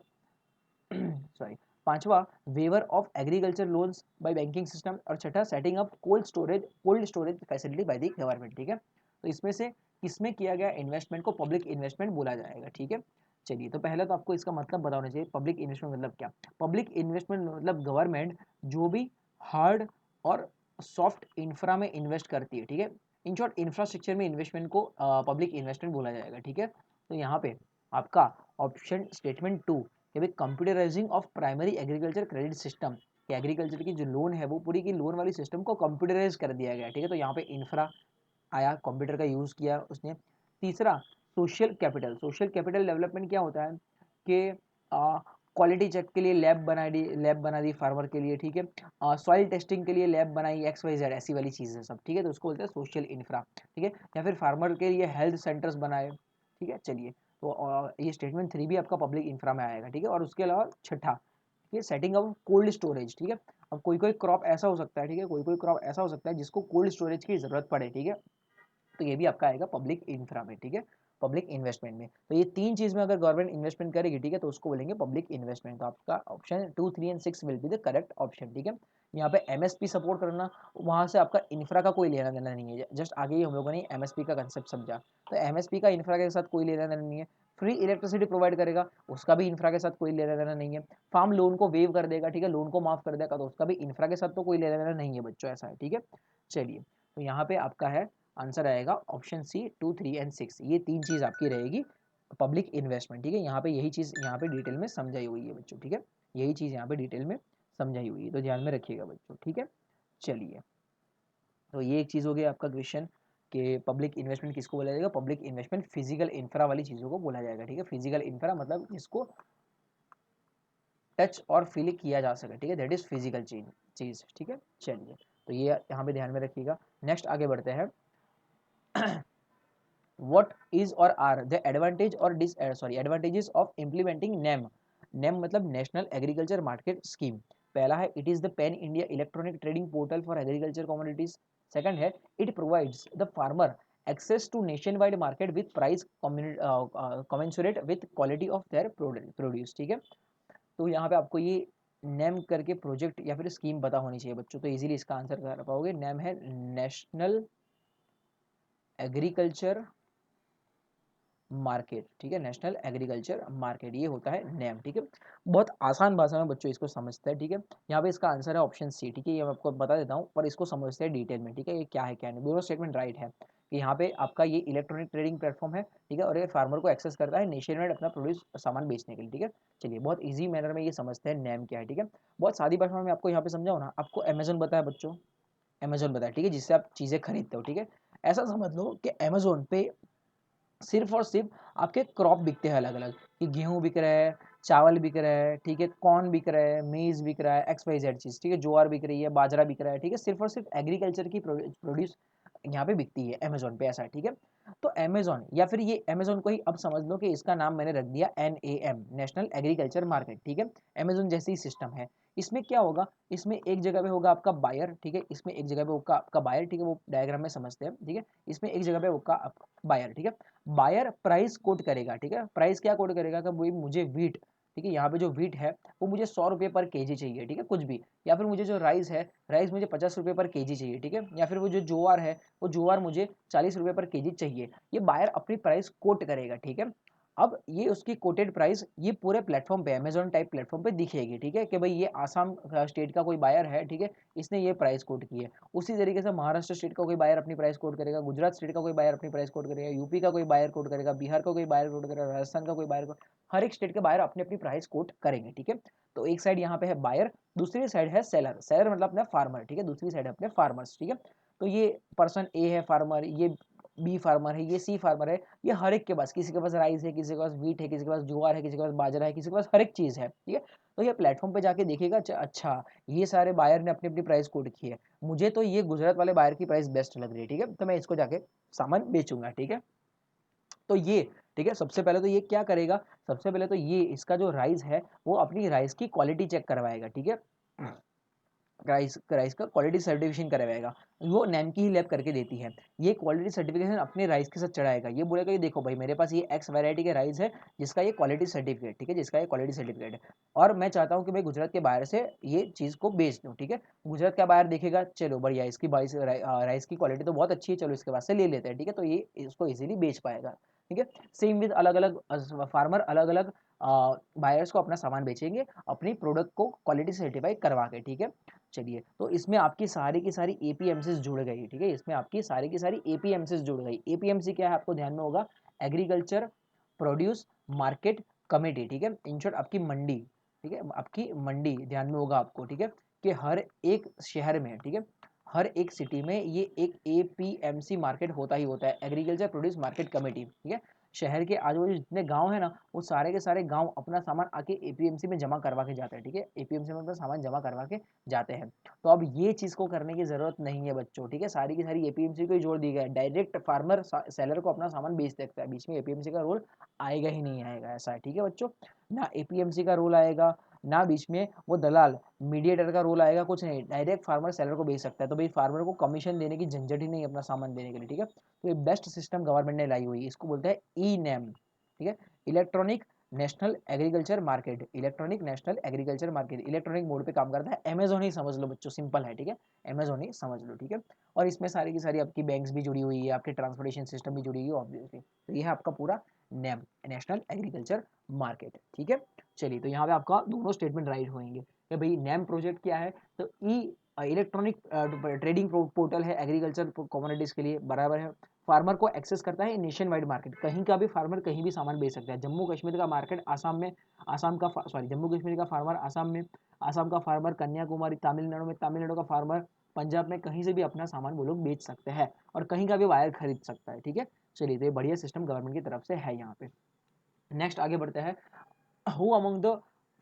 sorry, पांचवा waiver of agriculture loans by banking system, और छठा setting up cold storage facility by the government, ठीक है। तो इसमें से किसमें किया गया इन्वेस्टमेंट को पब्लिक इन्वेस्टमेंट बोला जाएगा, ठीक है। चलिए, तो पहले तो आपको इसका मतलब पता होना चाहिए पब्लिक इन्वेस्टमेंट मतलब क्या। पब्लिक इन्वेस्टमेंट मतलब गवर्नमेंट जो भी हार्ड और सॉफ्ट इंफ्रा में इन्वेस्ट करती है, ठीक है, इन शॉर्ट इंफ्रास्ट्रक्चर में इन्वेस्टमेंट को पब्लिक इन्वेस्टमेंट बोला जाएगा, ठीक है। तो यहाँ पे आपका ऑप्शन स्टेटमेंट 2 कि भाई computerising of primary agriculture credit system, कि एग्रीकल्चर की जो लोन है वो पूरी की लोन वाली सिस्टम को कंप्यूटराइज कर दिया गया, ठीक है। तो यहाँ पे इंफ्रा आया, कंप्यूटर का यूज़ किया उसने। तीसरा सोशल कैपिटल डेवलपमेंट क्या होता है कि क्वालिटी चेक के लिए लैब बना दी फार्मर के लिए, ठीक है, सॉइल टेस्टिंग के लिए लैब बनाई, XYZ ऐसी वाली चीज़ें सब, ठीक है, तो उसको बोलते हैं सोशल इंफ्रा, ठीक है। या फिर फार्मर के लिए हेल्थ सेंटर्स बनाए, ठीक है। चलिए, तो ये स्टेटमेंट 3 भी आपका पब्लिक इंफ्रा में आएगा, ठीक है। और उसके अलावा छठा, ठीक है, सेटिंग अप कोल्ड स्टोरेज, ठीक है। अब कोई कोई क्रॉप ऐसा हो सकता है, ठीक है, कोई कोई क्रॉप ऐसा हो सकता है जिसको कोल्ड स्टोरेज की जरूरत पड़े, ठीक है, तो ये भी आपका आएगा पब्लिक इंफ्रा में, ठीक है, पब्लिक इन्वेस्टमेंट में। तो ये तीन चीज में अगर गवर्नमेंट इन्वेस्टमेंट करेगी, ठीक है, तो उसको बोलेंगे पब्लिक इन्वेस्टमेंट। तो आपका option 2, 3 and 6 will be the correct option, ठीक है। यहाँ पे एमएसपी सपोर्ट करना, वहां से आपका इंफ्रा का कोई लेना देना नहीं है, जस्ट आगे ही हम लोगों ने एमएसपी का कंसेप्ट समझा, तो एमएसपी का इंफ्रा के साथ कोई लेना देना नहीं है। फ्री इलेक्ट्रिसिटी प्रोवाइड करेगा, उसका भी इंफ्रा के साथ कोई लेना देना नहीं है। फार्म लोन को वेव कर देगा, ठीक है, लोन को माफ कर देगा, तो उसका भी इंफ्रा के साथ तो कोई लेना देना नहीं है बच्चों, ऐसा है, ठीक है। चलिए, तो यहाँ पे आपका है आंसर आएगा ऑप्शन सी 2, 3 एंड 6, ये तीन चीज आपकी रहेगी पब्लिक इन्वेस्टमेंट, ठीक है। यहाँ पे यही चीज यहाँ पे डिटेल में समझाई हुई है बच्चों, ठीक है, यही चीज यहाँ पे डिटेल में समझाई हुई है, तो ध्यान में रखिएगा बच्चों, ठीक है। चलिए, तो ये एक चीज हो गई आपका क्वेश्चन कि पब्लिक इन्वेस्टमेंट किसको बोला जाएगा। पब्लिक इन्वेस्टमेंट फिजिकल इंफ्रा वाली चीजों को बोला जाएगा, ठीक है, फिजिकल इंफ्रा मतलब जिसको टच और फील किया जा सके, ठीक है, दैट इज फिजिकल चीज, ठीक है। चलिए, तो ये यहाँ पे ध्यान में रखिएगा। नेक्स्ट आगे बढ़ते हैं। what is or are the advantage or advantages of implementing NEM मतलब नेशनल एग्रीकल्चर मार्केट स्कीम। पहला है it is the pan India electronic trading portal for agriculture commodities. Second है it provides the farmer access to nationwide market with price commensurate with quality of their produce, ठीक है। तो यहाँ पे आपको ये नेम करके प्रोजेक्ट या फिर स्कीम पता होनी चाहिए बच्चों, तो इजीली इसका आंसर कर पाओगे। नेम है नेशनल एग्रीकल्चर मार्केट, ठीक है, नेशनल एग्रीकल्चर मार्केट, ये होता है नेम, ठीक है। बहुत आसान भाषा में बच्चों इसको समझते हैं, ठीक है। यहाँ पे इसका आंसर है ऑप्शन सी, ठीक है, ये मैं आपको बता देता हूँ, पर इसको समझते हैं डिटेल में, ठीक है, ये क्या है क्या नहीं, दोनों स्टेटमेंट राइट है कि यहाँ पे आपका ये इलेक्ट्रॉनिक ट्रेडिंग प्लेटफॉर्म है, ठीक है, और ये फार्मर को एक्सेस करता है नेशन वाइड अपना प्रोड्यूस सामान बेचने के लिए, ठीक है। चलिए, बहुत ईजी मैनर में ये समझते हैं नेम क्या है, ठीक है। बहुत सादी भाषा में आपको यहाँ पे समझाऊँ ना, आपको अमेजोन बताया बच्चों, अमेजोन बताया, ठीक है, जिससे आप चीज़ें खरीदते हो, ठीक है। ऐसा समझ लो कि अमेजोन पे सिर्फ और सिर्फ आपके क्रॉप बिकते हैं अलग अलग, कि गेहूं बिक रहा है, चावल बिक रहा है, ठीक है, कॉर्न बिक रहा है, मेज बिक रहा है, XYZ चीज़, ठीक है, ज्वार बिक रही है, बाजरा बिक रहा है, ठीक है, सिर्फ और सिर्फ एग्रीकल्चर की प्रोड्यूस यहाँ पे बिकती है अमेजोन पे, ऐसा है, ठीक है। तो अमेजोन, या फिर ये अमेजोन को ही अब समझ लो कि इसका नाम मैंने रख दिया NAM, नेशनल एग्रीकल्चर मार्केट, ठीक है। अमेजोन जैसी ही सिस्टम है। इसमें क्या होगा, इसमें एक जगह पे होगा आपका बायर, ठीक है, इसमें एक जगह पे होगा आपका बायर, ठीक है, वो डायग्राम में समझते हैं, ठीक है। इसमें एक जगह पे होगा आपका बायर, ठीक है। बायर प्राइस कोट करेगा, ठीक है, प्राइस क्या कोट करेगा कि भाई मुझे वीट, ठीक है, यहाँ पे जो वीट है वो मुझे 100 रुपये पर केजी चाहिए, ठीक है, कुछ भी। या फिर मुझे जो राइस है, राइस मुझे 50 रुपये पर केजी चाहिए, ठीक है। या फिर वो जो ज्वार है, वो ज्वार मुझे 40 रुपये पर केजी चाहिए। ये बायर अपनी प्राइस कोट करेगा, ठीक है। अब ये उसकी कोटेड प्राइस ये पूरे प्लेटफॉर्म पे, अमेजोन टाइप प्लेटफॉर्म पे दिखेगी, ठीक है, कि भाई ये आसाम स्टेट का कोई बायर है, ठीक है, इसने ये प्राइस कोट की है। उसी तरीके से महाराष्ट्र स्टेट का कोई बायर अपनी प्राइस कोट करेगा, गुजरात स्टेट का कोई बायर अपनी प्राइस कोट करेगा, यूपी का कोई बायर कोट करेगा, बिहार का कोई बायर कोट करेगा, राजस्थान का कोई बायर, हर एक स्टेट के बायर अपनी अपनी प्राइस कोट करेंगे, ठीक है। तो एक साइड यहाँ पे है बायर, दूसरी साइड है सेलर, सेलर मतलब अपना फार्मर, ठीक है, दूसरी साइड है अपने फार्मर्स, ठीक है। तो ये पर्सन ए है फार्मर, ये बी फार्मर है, ये सी फार्मर है, ये हर एक के पास, किसी के पास राइस है, किसी के पास वीट है, किसी के पास ज्वार है, किसी के पास बाजरा है, किसी के पास हर एक चीज़ है, ठीक है। तो ये प्लेटफॉर्म पे जाके देखेगा, अच्छा ये सारे बायर ने अपनी अपनी प्राइस कोट की है, मुझे तो ये गुजरात वाले बायर की प्राइस बेस्ट लग रही है, ठीक है, तो मैं इसको जाके सामान बेचूंगा, ठीक है। तो ये, ठीक है, सबसे पहले तो ये क्या करेगा, सबसे पहले तो ये इसका जो राइस है वो अपनी राइस की क्वालिटी चेक करवाएगा, ठीक है। राइस राइस का क्वालिटी सर्टिफिकेशन करवाएगा, वो नैम की ही लैब करके देती है। ये क्वालिटी सर्टिफिकेशन अपने राइस के साथ चढ़ाएगा, ये बोलेगा कि देखो भाई मेरे पास ये एक्स वैरायटी के राइस है जिसका ये क्वालिटी सर्टिफिकेट, ठीक है, जिसका ये क्वालिटी सर्टिफिकेट है, और मैं चाहता हूँ कि भाई गुजरात के बाहर से ये चीज़ को बेच दूँ, ठीक है। गुजरात का बाहर देखेगा, चलो बढ़िया, इसकी राइस की क्वालिटी तो बहुत अच्छी है, चलो इसके पास से ले लेते हैं, ठीक है, तो ये इसको इजीली बेच पाएगा, ठीक है। सेम विद अलग अलग फार्मर अलग अलग बायर्स को अपना सामान बेचेंगे अपनी प्रोडक्ट को क्वालिटी सर्टिफाई करवा के, ठीक है। चलिए, तो इसमें आपकी सारी की सारी एपीएमसीज जुड़ गई, ठीक है, इसमें आपकी सारी की सारी एपीएमसीज जुड़ गई। एपीएमसी क्या है आपको ध्यान में होगा, एग्रीकल्चर प्रोड्यूस मार्केट कमेटी, ठीक है, इन शॉर्ट आपकी मंडी, ठीक है, आपकी मंडी ध्यान में होगा आपको, ठीक है, कि हर एक शहर में, ठीक है, हर एक सिटी में ये एक एपीएमसी मार्केट होता ही होता है, एग्रीकल्चर प्रोड्यूस मार्केट कमेटी, ठीक है। शहर के आजू बाजू जितने गांव है ना, वो सारे के सारे गांव अपना सामान आके एपीएमसी में जमा करवा के जाते हैं, ठीक है, एपीएमसी में अपना सामान जमा करवा के जाते हैं। तो अब ये चीज़ को करने की ज़रूरत नहीं है बच्चों, ठीक है, सारी की सारी एपीएमसी को ही जोड़ दी गया है, डायरेक्ट फार्मर सेलर को अपना सामान बेच सकता है, बीच में एपीएमसी का रोल आएगा ही नहीं आएगा, ऐसा है, ठीक है बच्चों। ना एपीएमसी का रोल आएगा, ना बीच में वो दलाल मीडिएटर का रोल आएगा, कुछ नहीं, डायरेक्ट फार्मर सेलर को बेच सकता है। तो भाई फार्मर को कमीशन देने की झंझट ही नहीं अपना सामान देने के लिए, ठीक है। तो ये बेस्ट सिस्टम गवर्नमेंट ने लाई हुई है, इसको बोलते हैं ई नैम, ठीक है, electronic national agriculture market, electronic national agriculture market, electronic mode पे काम करता है। अमेजोन ही समझ लो बच्चों, सिंपल है, ठीक है, अमेजोन ही समझ लो, ठीक है। और इसमें सारी की सारी आपकी बैंक्स भी जुड़ी हुई है, आपकी ट्रांसपोर्टेशन सिस्टम भी जुड़ी हुई है ऑब्वियसली। तो ये है आपका पूरा नेम, नेशनल एग्रीकल्चर मार्केट, ठीक है। चलिए, तो यहाँ पे आपका दोनों स्टेटमेंट राइट होंगे कि भाई नेम प्रोजेक्ट क्या है, तो ई इलेक्ट्रॉनिक ट्रेडिंग पोर्टल है एग्रीकल्चर कमोडिटीज के लिए, बराबर है। फार्मर को एक्सेस करता है नेशन वाइड मार्केट, कहीं का भी फार्मर कहीं भी सामान बेच सकता है। जम्मू कश्मीर का मार्केट आसाम में, आसाम का सॉरी जम्मू कश्मीर का फार्मर आसाम में, आसाम का फार्मर कन्याकुमारी तमिलनाडु में, तमिलनाडु का फार्मर पंजाब में, कहीं से भी अपना सामान वो लोग बेच सकते हैं और कहीं का भी वायर खरीद सकता है, ठीक है। चलिए, तो ये बढ़िया सिस्टम गवर्नमेंट की तरफ से है यहाँ पे। नेक्स्ट आगे बढ़ते हैं, who among the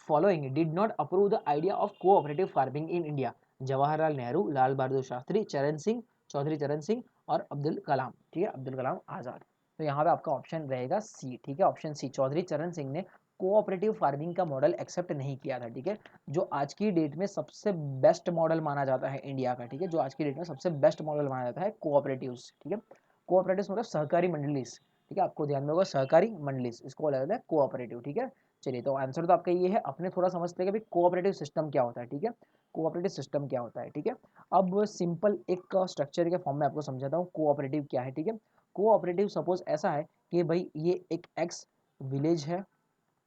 following did not approve the idea of cooperative farming in India, Jawaharlal Nehru, Lal Bahadur Shastri, Charan Singh, Chaudhary चरण सिंह और अब्दुल कलाम, ठीक है, अब्दुल कलाम आजाद। तो यहाँ पे आपका ऑप्शन रहेगा सी, ठीक है, ऑप्शन सी, चौधरी चरण सिंह ने कोऑपरेटिव फार्मिंग का मॉडल एक्सेप्ट नहीं किया था, ठीक है, जो आज की डेट में सबसे बेस्ट मॉडल माना जाता है इंडिया का, ठीक है, जो आज की डेट में सबसे बेस्ट मॉडल माना जाता है कोऑपरेटिव्स, ठीक है। कोऑपरेटिव्स मतलब सहकारी मंडलीज, ठीक है, आपको ध्यान में होगा सहकारी मंडलीज, इसको बोला जाता है कोऑपरेटिव, ठीक है। चलिए, तो आंसर तो आपका ये है, अपने थोड़ा समझते हैं कि भाई कोऑपरेटिव सिस्टम क्या होता है, ठीक है, कोऑपरेटिव सिस्टम क्या होता है, ठीक है। अब सिंपल एक स्ट्रक्चर के फॉर्म में आपको समझाता हूँ कोऑपरेटिव क्या है, ठीक है। कोऑपरेटिव सपोज ऐसा है कि भाई ये एक एक्स विलेज है,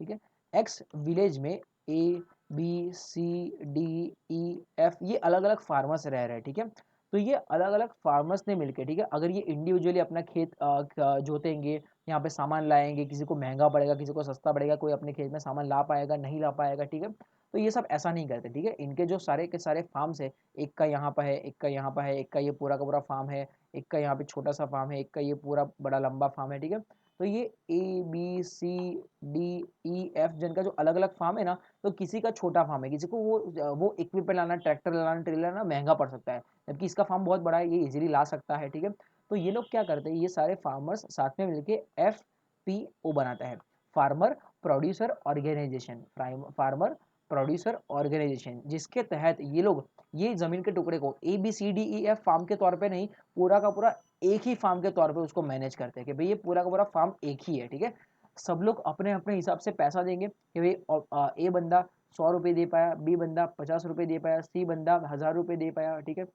ठीक है, एक्स विलेज में A B C D E F ये अलग अलग फार्मर्स रह रहे हैं, ठीक है। तो ये अलग अलग फार्मर्स ने मिलकर, ठीक है, अगर ये इंडिविजुअली अपना खेत जोतेंगे, यहाँ पे सामान लाएंगे, किसी को महंगा पड़ेगा, किसी को सस्ता पड़ेगा, कोई अपने खेत में सामान ला पाएगा नहीं ला पाएगा, ठीक है। तो ये सब ऐसा नहीं करते, ठीक है, इनके जो सारे के सारे फार्म्स है, एक का यहाँ पर है, एक का यहाँ पर है, एक का ये पूरा का पूरा फार्म है, एक का यहाँ पे छोटा सा फार्म है, एक का ये पूरा बड़ा लंबा फार्म है, ठीक है। तो ये A B C D E F जिनका जो अलग अलग फार्म है ना, तो किसी का छोटा फार्म है, किसी को वो इक्विपमेंट लाना, ट्रैक्टर लाना, ट्रेलर लाना महंगा पड़ सकता है, जबकि इसका फार्म बहुत बड़ा है, ये इजीली ला सकता है, ठीक है। तो ये लोग क्या करते हैं, ये सारे फार्मर्स साथ में मिलके FPO बनाता है, farmer producer organisation, farmer producer organisation, जिसके तहत ये लोग ये जमीन के टुकड़े को ABCDEF फार्म के तौर पे नहीं, पूरा का पूरा एक ही फार्म के तौर पे उसको मैनेज करते हैं कि भाई ये पूरा का पूरा फार्म एक ही है, ठीक है। सब लोग अपने अपने हिसाब से पैसा देंगे कि भाई ए बंदा 100 रुपये दे पाया, बी बंदा 50 रुपये दे पाया, सी बंदा 1000 रुपये दे पाया, ठीक है,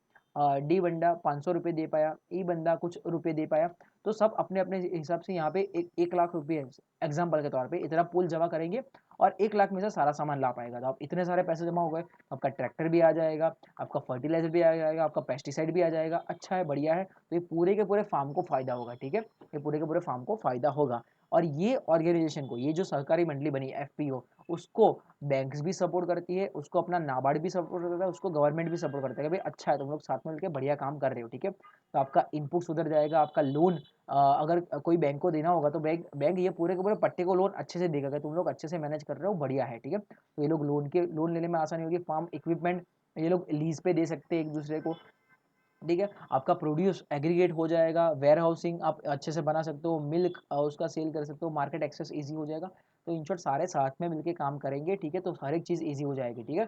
डी बंदा 500 रुपये दे पाया, ई बंदा कुछ रुपये दे पाया। तो सब अपने अपने हिसाब से यहाँ पे 1 लाख रुपये एग्जाम्पल के तौर पे इतना पूल जमा करेंगे और 1 लाख में से सारा सामान ला पाएगा। तो आप इतने सारे पैसे जमा हो गए, आपका ट्रैक्टर भी आ जाएगा, आपका फर्टिलाइजर भी आ जाएगा, आपका पेस्टिसाइड भी आ जाएगा, अच्छा है, बढ़िया है। तो ये पूरे के पूरे फार्म को फायदा होगा, ठीक है, ये पूरे के पूरे फार्म को फायदा होगा। और ये ऑर्गेनाइजेशन को, ये जो सहकारी मंडली बनी FPO, उसको बैंक्स भी सपोर्ट करती है, उसको अपना नाबार्ड भी सपोर्ट करता है, उसको गवर्नमेंट भी सपोर्ट करता है कि भाई अच्छा है, तुम लोग साथ में मिलकर बढ़िया काम कर रहे हो, ठीक है। तो आपका इनपुट सुधर जाएगा, आपका लोन अगर कोई बैंक को देना होगा तो बैंक ये पूरे के पूरे पट्टे को लोन अच्छे से देगा कि तुम लोग अच्छे से मैनेज कर रहे हो, बढ़िया है, ठीक है। तो ये लोग लोन लेने में आसानी होगी, फार्म इक्विपमेंट ये लोग लीज पे दे सकते हैं एक दूसरे को, ठीक है। आपका प्रोड्यूस एग्रीगेट हो जाएगा, वेयर हाउसिंग आप अच्छे से बना सकते हो, मिल्क उसका सेल कर सकते हो, मार्केट एक्सेस इजी हो जाएगा। तो इन शॉर्ट सारे साथ में मिलके काम करेंगे, ठीक है, तो हर एक चीज़ इजी हो जाएगी, ठीक है।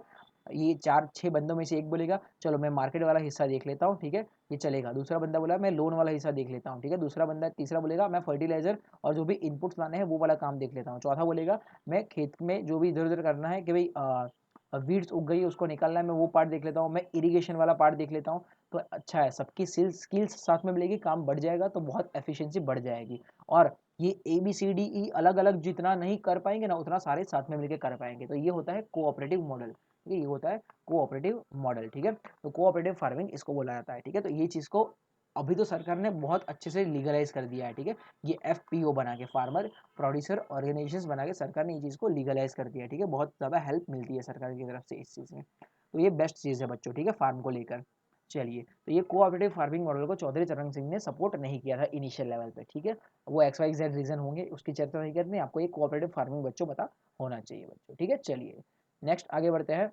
ये 4-6 बंदों में से एक बोलेगा चलो मैं मार्केट वाला हिस्सा देख लेता हूँ, ठीक है, ये चलेगा। दूसरा बंदा बोला मैं लोन वाला हिस्सा देख लेता हूँ, ठीक है। तीसरा बोलेगा मैं फर्टिलाइजर और जो भी इनपुट्स लाने हैं वो वाला काम देख लेता हूँ। चौथा बोलेगा मैं खेत में जो भी इधर उधर करना है कि भाई वीड्स उग गई उसको निकालना है, मैं वो पार्ट देख लेता हूँ, मैं इरिगेशन वाला पार्ट देख लेता हूँ। तो अच्छा है, सबकी स्किल्स साथ में मिलेगी, काम बढ़ जाएगा, तो बहुत एफिशिएंसी बढ़ जाएगी। और ये ABCDE अलग अलग जितना नहीं कर पाएंगे ना, उतना सारे साथ में मिलकर कर पाएंगे। तो ये होता है कोऑपरेटिव मॉडल, ठीक है, ये होता है कोऑपरेटिव मॉडल, ठीक है। तो कोऑपरेटिव फार्मिंग इसको बोला जाता है, ठीक है। तो ये चीज़ को अभी तो सरकार ने बहुत अच्छे से लीगलाइज कर दिया है, ठीक है। ये FPO बना के, फार्मर प्रोड्यूसर ऑर्गेनाइजेशन बना के सरकार ने ये चीज़ को लीगलाइज कर दिया है, ठीक है। बहुत ज़्यादा हेल्प मिलती है सरकार की तरफ से इस चीज़ में। तो ये बेस्ट चीज़ है बच्चों, ठीक है, फार्म को लेकर। चलिए, तो ये कोऑपरेटिव फार्मिंग मॉडल को चौधरी चरण सिंह ने सपोर्ट नहीं किया था इनिशियल लेवल पे, ठीक है। वो XYZ रीजन होंगे, उसकी चर्चा नहीं करनी, आपको ये कोऑपरेटिव फार्मिंग बच्चों पता होना चाहिए बच्चों, ठीक है। चलिए नेक्स्ट आगे बढ़ते हैं।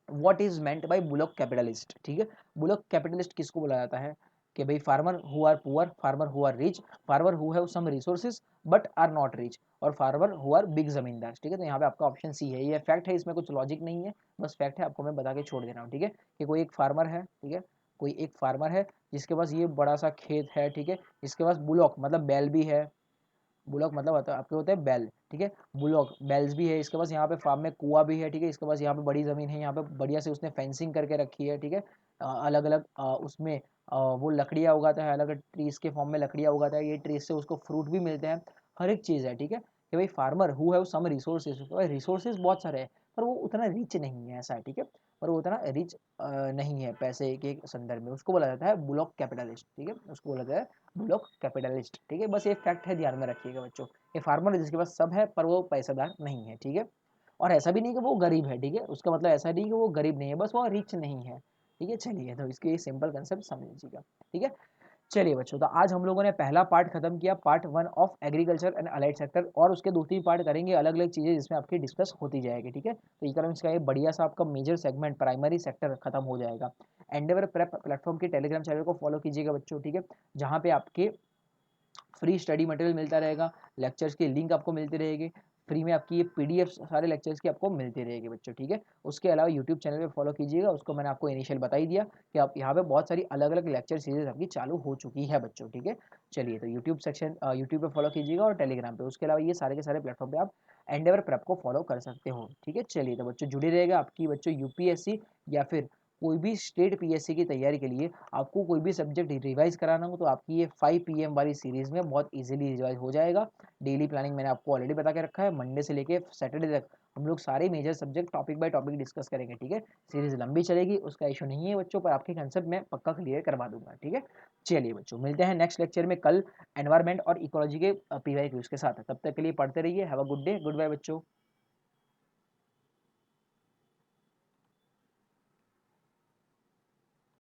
What is meant by bullock capitalist, ठीक है। बुलॉक कैपिटलिस्ट किसको बोला जाता है कि भाई farmer who are poor, farmer who are rich, farmer who have some resources but are not rich, और farmer who are big zamindar, ठीक है। तो यहाँ पे आपका ऑप्शन सी है, ये फैक्ट है, इसमें कुछ लॉजिक नहीं है, बस फैक्ट है, आपको मैं बता के छोड़ दे रहा हूँ, ठीक है। कि कोई एक फार्मर है, ठीक है, कोई एक फार्मर है जिसके पास ये बड़ा सा खेत है, ठीक है, इसके पास बुलॉक मतलब बैल भी है, बुलॉक मतलब आपके होते हैं बैल, ठीक है, बुलॉक बैल्स भी है इसके पास, यहाँ पे फार्म में कुआं भी है, ठीक है, इसके पास यहाँ पे बड़ी ज़मीन है, यहाँ पे बढ़िया से उसने फेंसिंग करके रखी है, ठीक है। अलग अलग उसमें वो लकड़ियाँ उगाता है, अलग अलग ट्रीज के फॉर्म में लकड़ियाँ उगाता है, ये ट्रीज से उसको फ्रूट भी मिलते हैं, हर एक चीज़ है, ठीक है। कि भाई farmer who have some resources, resources बहुत सारे हैं पर वो उतना रिच नहीं है, ऐसा है, ठीक है, पर वो उतना रिच नहीं है पैसे के संदर्भ में, उसको बोला जाता है बुलॉक कैपिटलिस्ट, ठीक है, उसको बोला जाता है बुलॉक कैपिटलिस्ट, ठीक है। बस ये फैक्ट है, ध्यान में रखिएगा बच्चों, ये फार्मर है जिसके पास सब है पर वो पैसादार नहीं है, ठीक है। और ऐसा भी नहीं कि वो गरीब है, ठीक है, उसका मतलब ऐसा नहीं कि वो गरीब नहीं है, बस वो रिच नहीं है, ठीक है। चलिए, तो इसके सिंपल कंसेप्ट समझ लीजिएगा, ठीक है। चलिए बच्चों, तो आज हम लोगों ने पहला पार्ट खत्म किया, part 1 of agriculture and allied sector, और उसके 2-3 पार्ट करेंगे अलग अलग चीज़ें जिसमें आपकी डिस्कस होती जाएगी, ठीक है। तो इकोनॉमिक्स का ये बढ़िया सा आपका मेजर सेगमेंट प्राइमरी सेक्टर खत्म हो जाएगा। एंडेवर प्रेप प्लेटफॉर्म के टेलीग्राम चैनल को फॉलो कीजिएगा बच्चों, ठीक है, जहाँ पे आपके फ्री स्टडी मटेरियल मिलता रहेगा, लेक्चर्स की लिंक आपको मिलती रहेगी, फ्री में आपकी ये PDF सारे लेक्चर्स की आपको मिलती रहेगी बच्चों, ठीक है। उसके अलावा यूट्यूब चैनल पे फॉलो कीजिएगा, उसको मैंने आपको इनिशियल बता ही दिया कि आप यहाँ पे बहुत सारी अलग अलग लेक्चर सीरीज आपकी चालू हो चुकी है बच्चों, ठीक है। चलिए, तो यूट्यूब पे फॉलो कीजिएगा और टेलीग्राम पे, उसके अलावा ये सारे के सारे प्लेटफॉर्म पे आप एंडेवर प्रेप को फॉलो कर सकते हो, ठीक है। चलिए, तो बच्चों जुड़े रहेगा आपकी बच्चों UPSC या फिर कोई भी स्टेट PSC की तैयारी के लिए आपको कोई भी सब्जेक्ट रिवाइज कराना हो तो आपकी ये 5 PM वाली सीरीज में बहुत इजीली रिवाइज हो जाएगा। डेली प्लानिंग मैंने आपको ऑलरेडी बता के रखा है, मंडे से लेके सैटरडे तक हम लोग सारे major subject topic by topic discuss करेंगे, ठीक है। सीरीज लंबी चलेगी, उसका इशू नहीं है बच्चों, पर आपके कंसेप्ट मैं पक्का क्लियर करवा दूंगा, ठीक है। चलिए बच्चों, मिलते हैं नेक्स्ट लेक्चर में कल एनवायरमेंट और इकोलॉजी के PY क्यूज के साथ, तब तक के लिए पढ़ते रहिए, have a good day, goodbye बच्चों।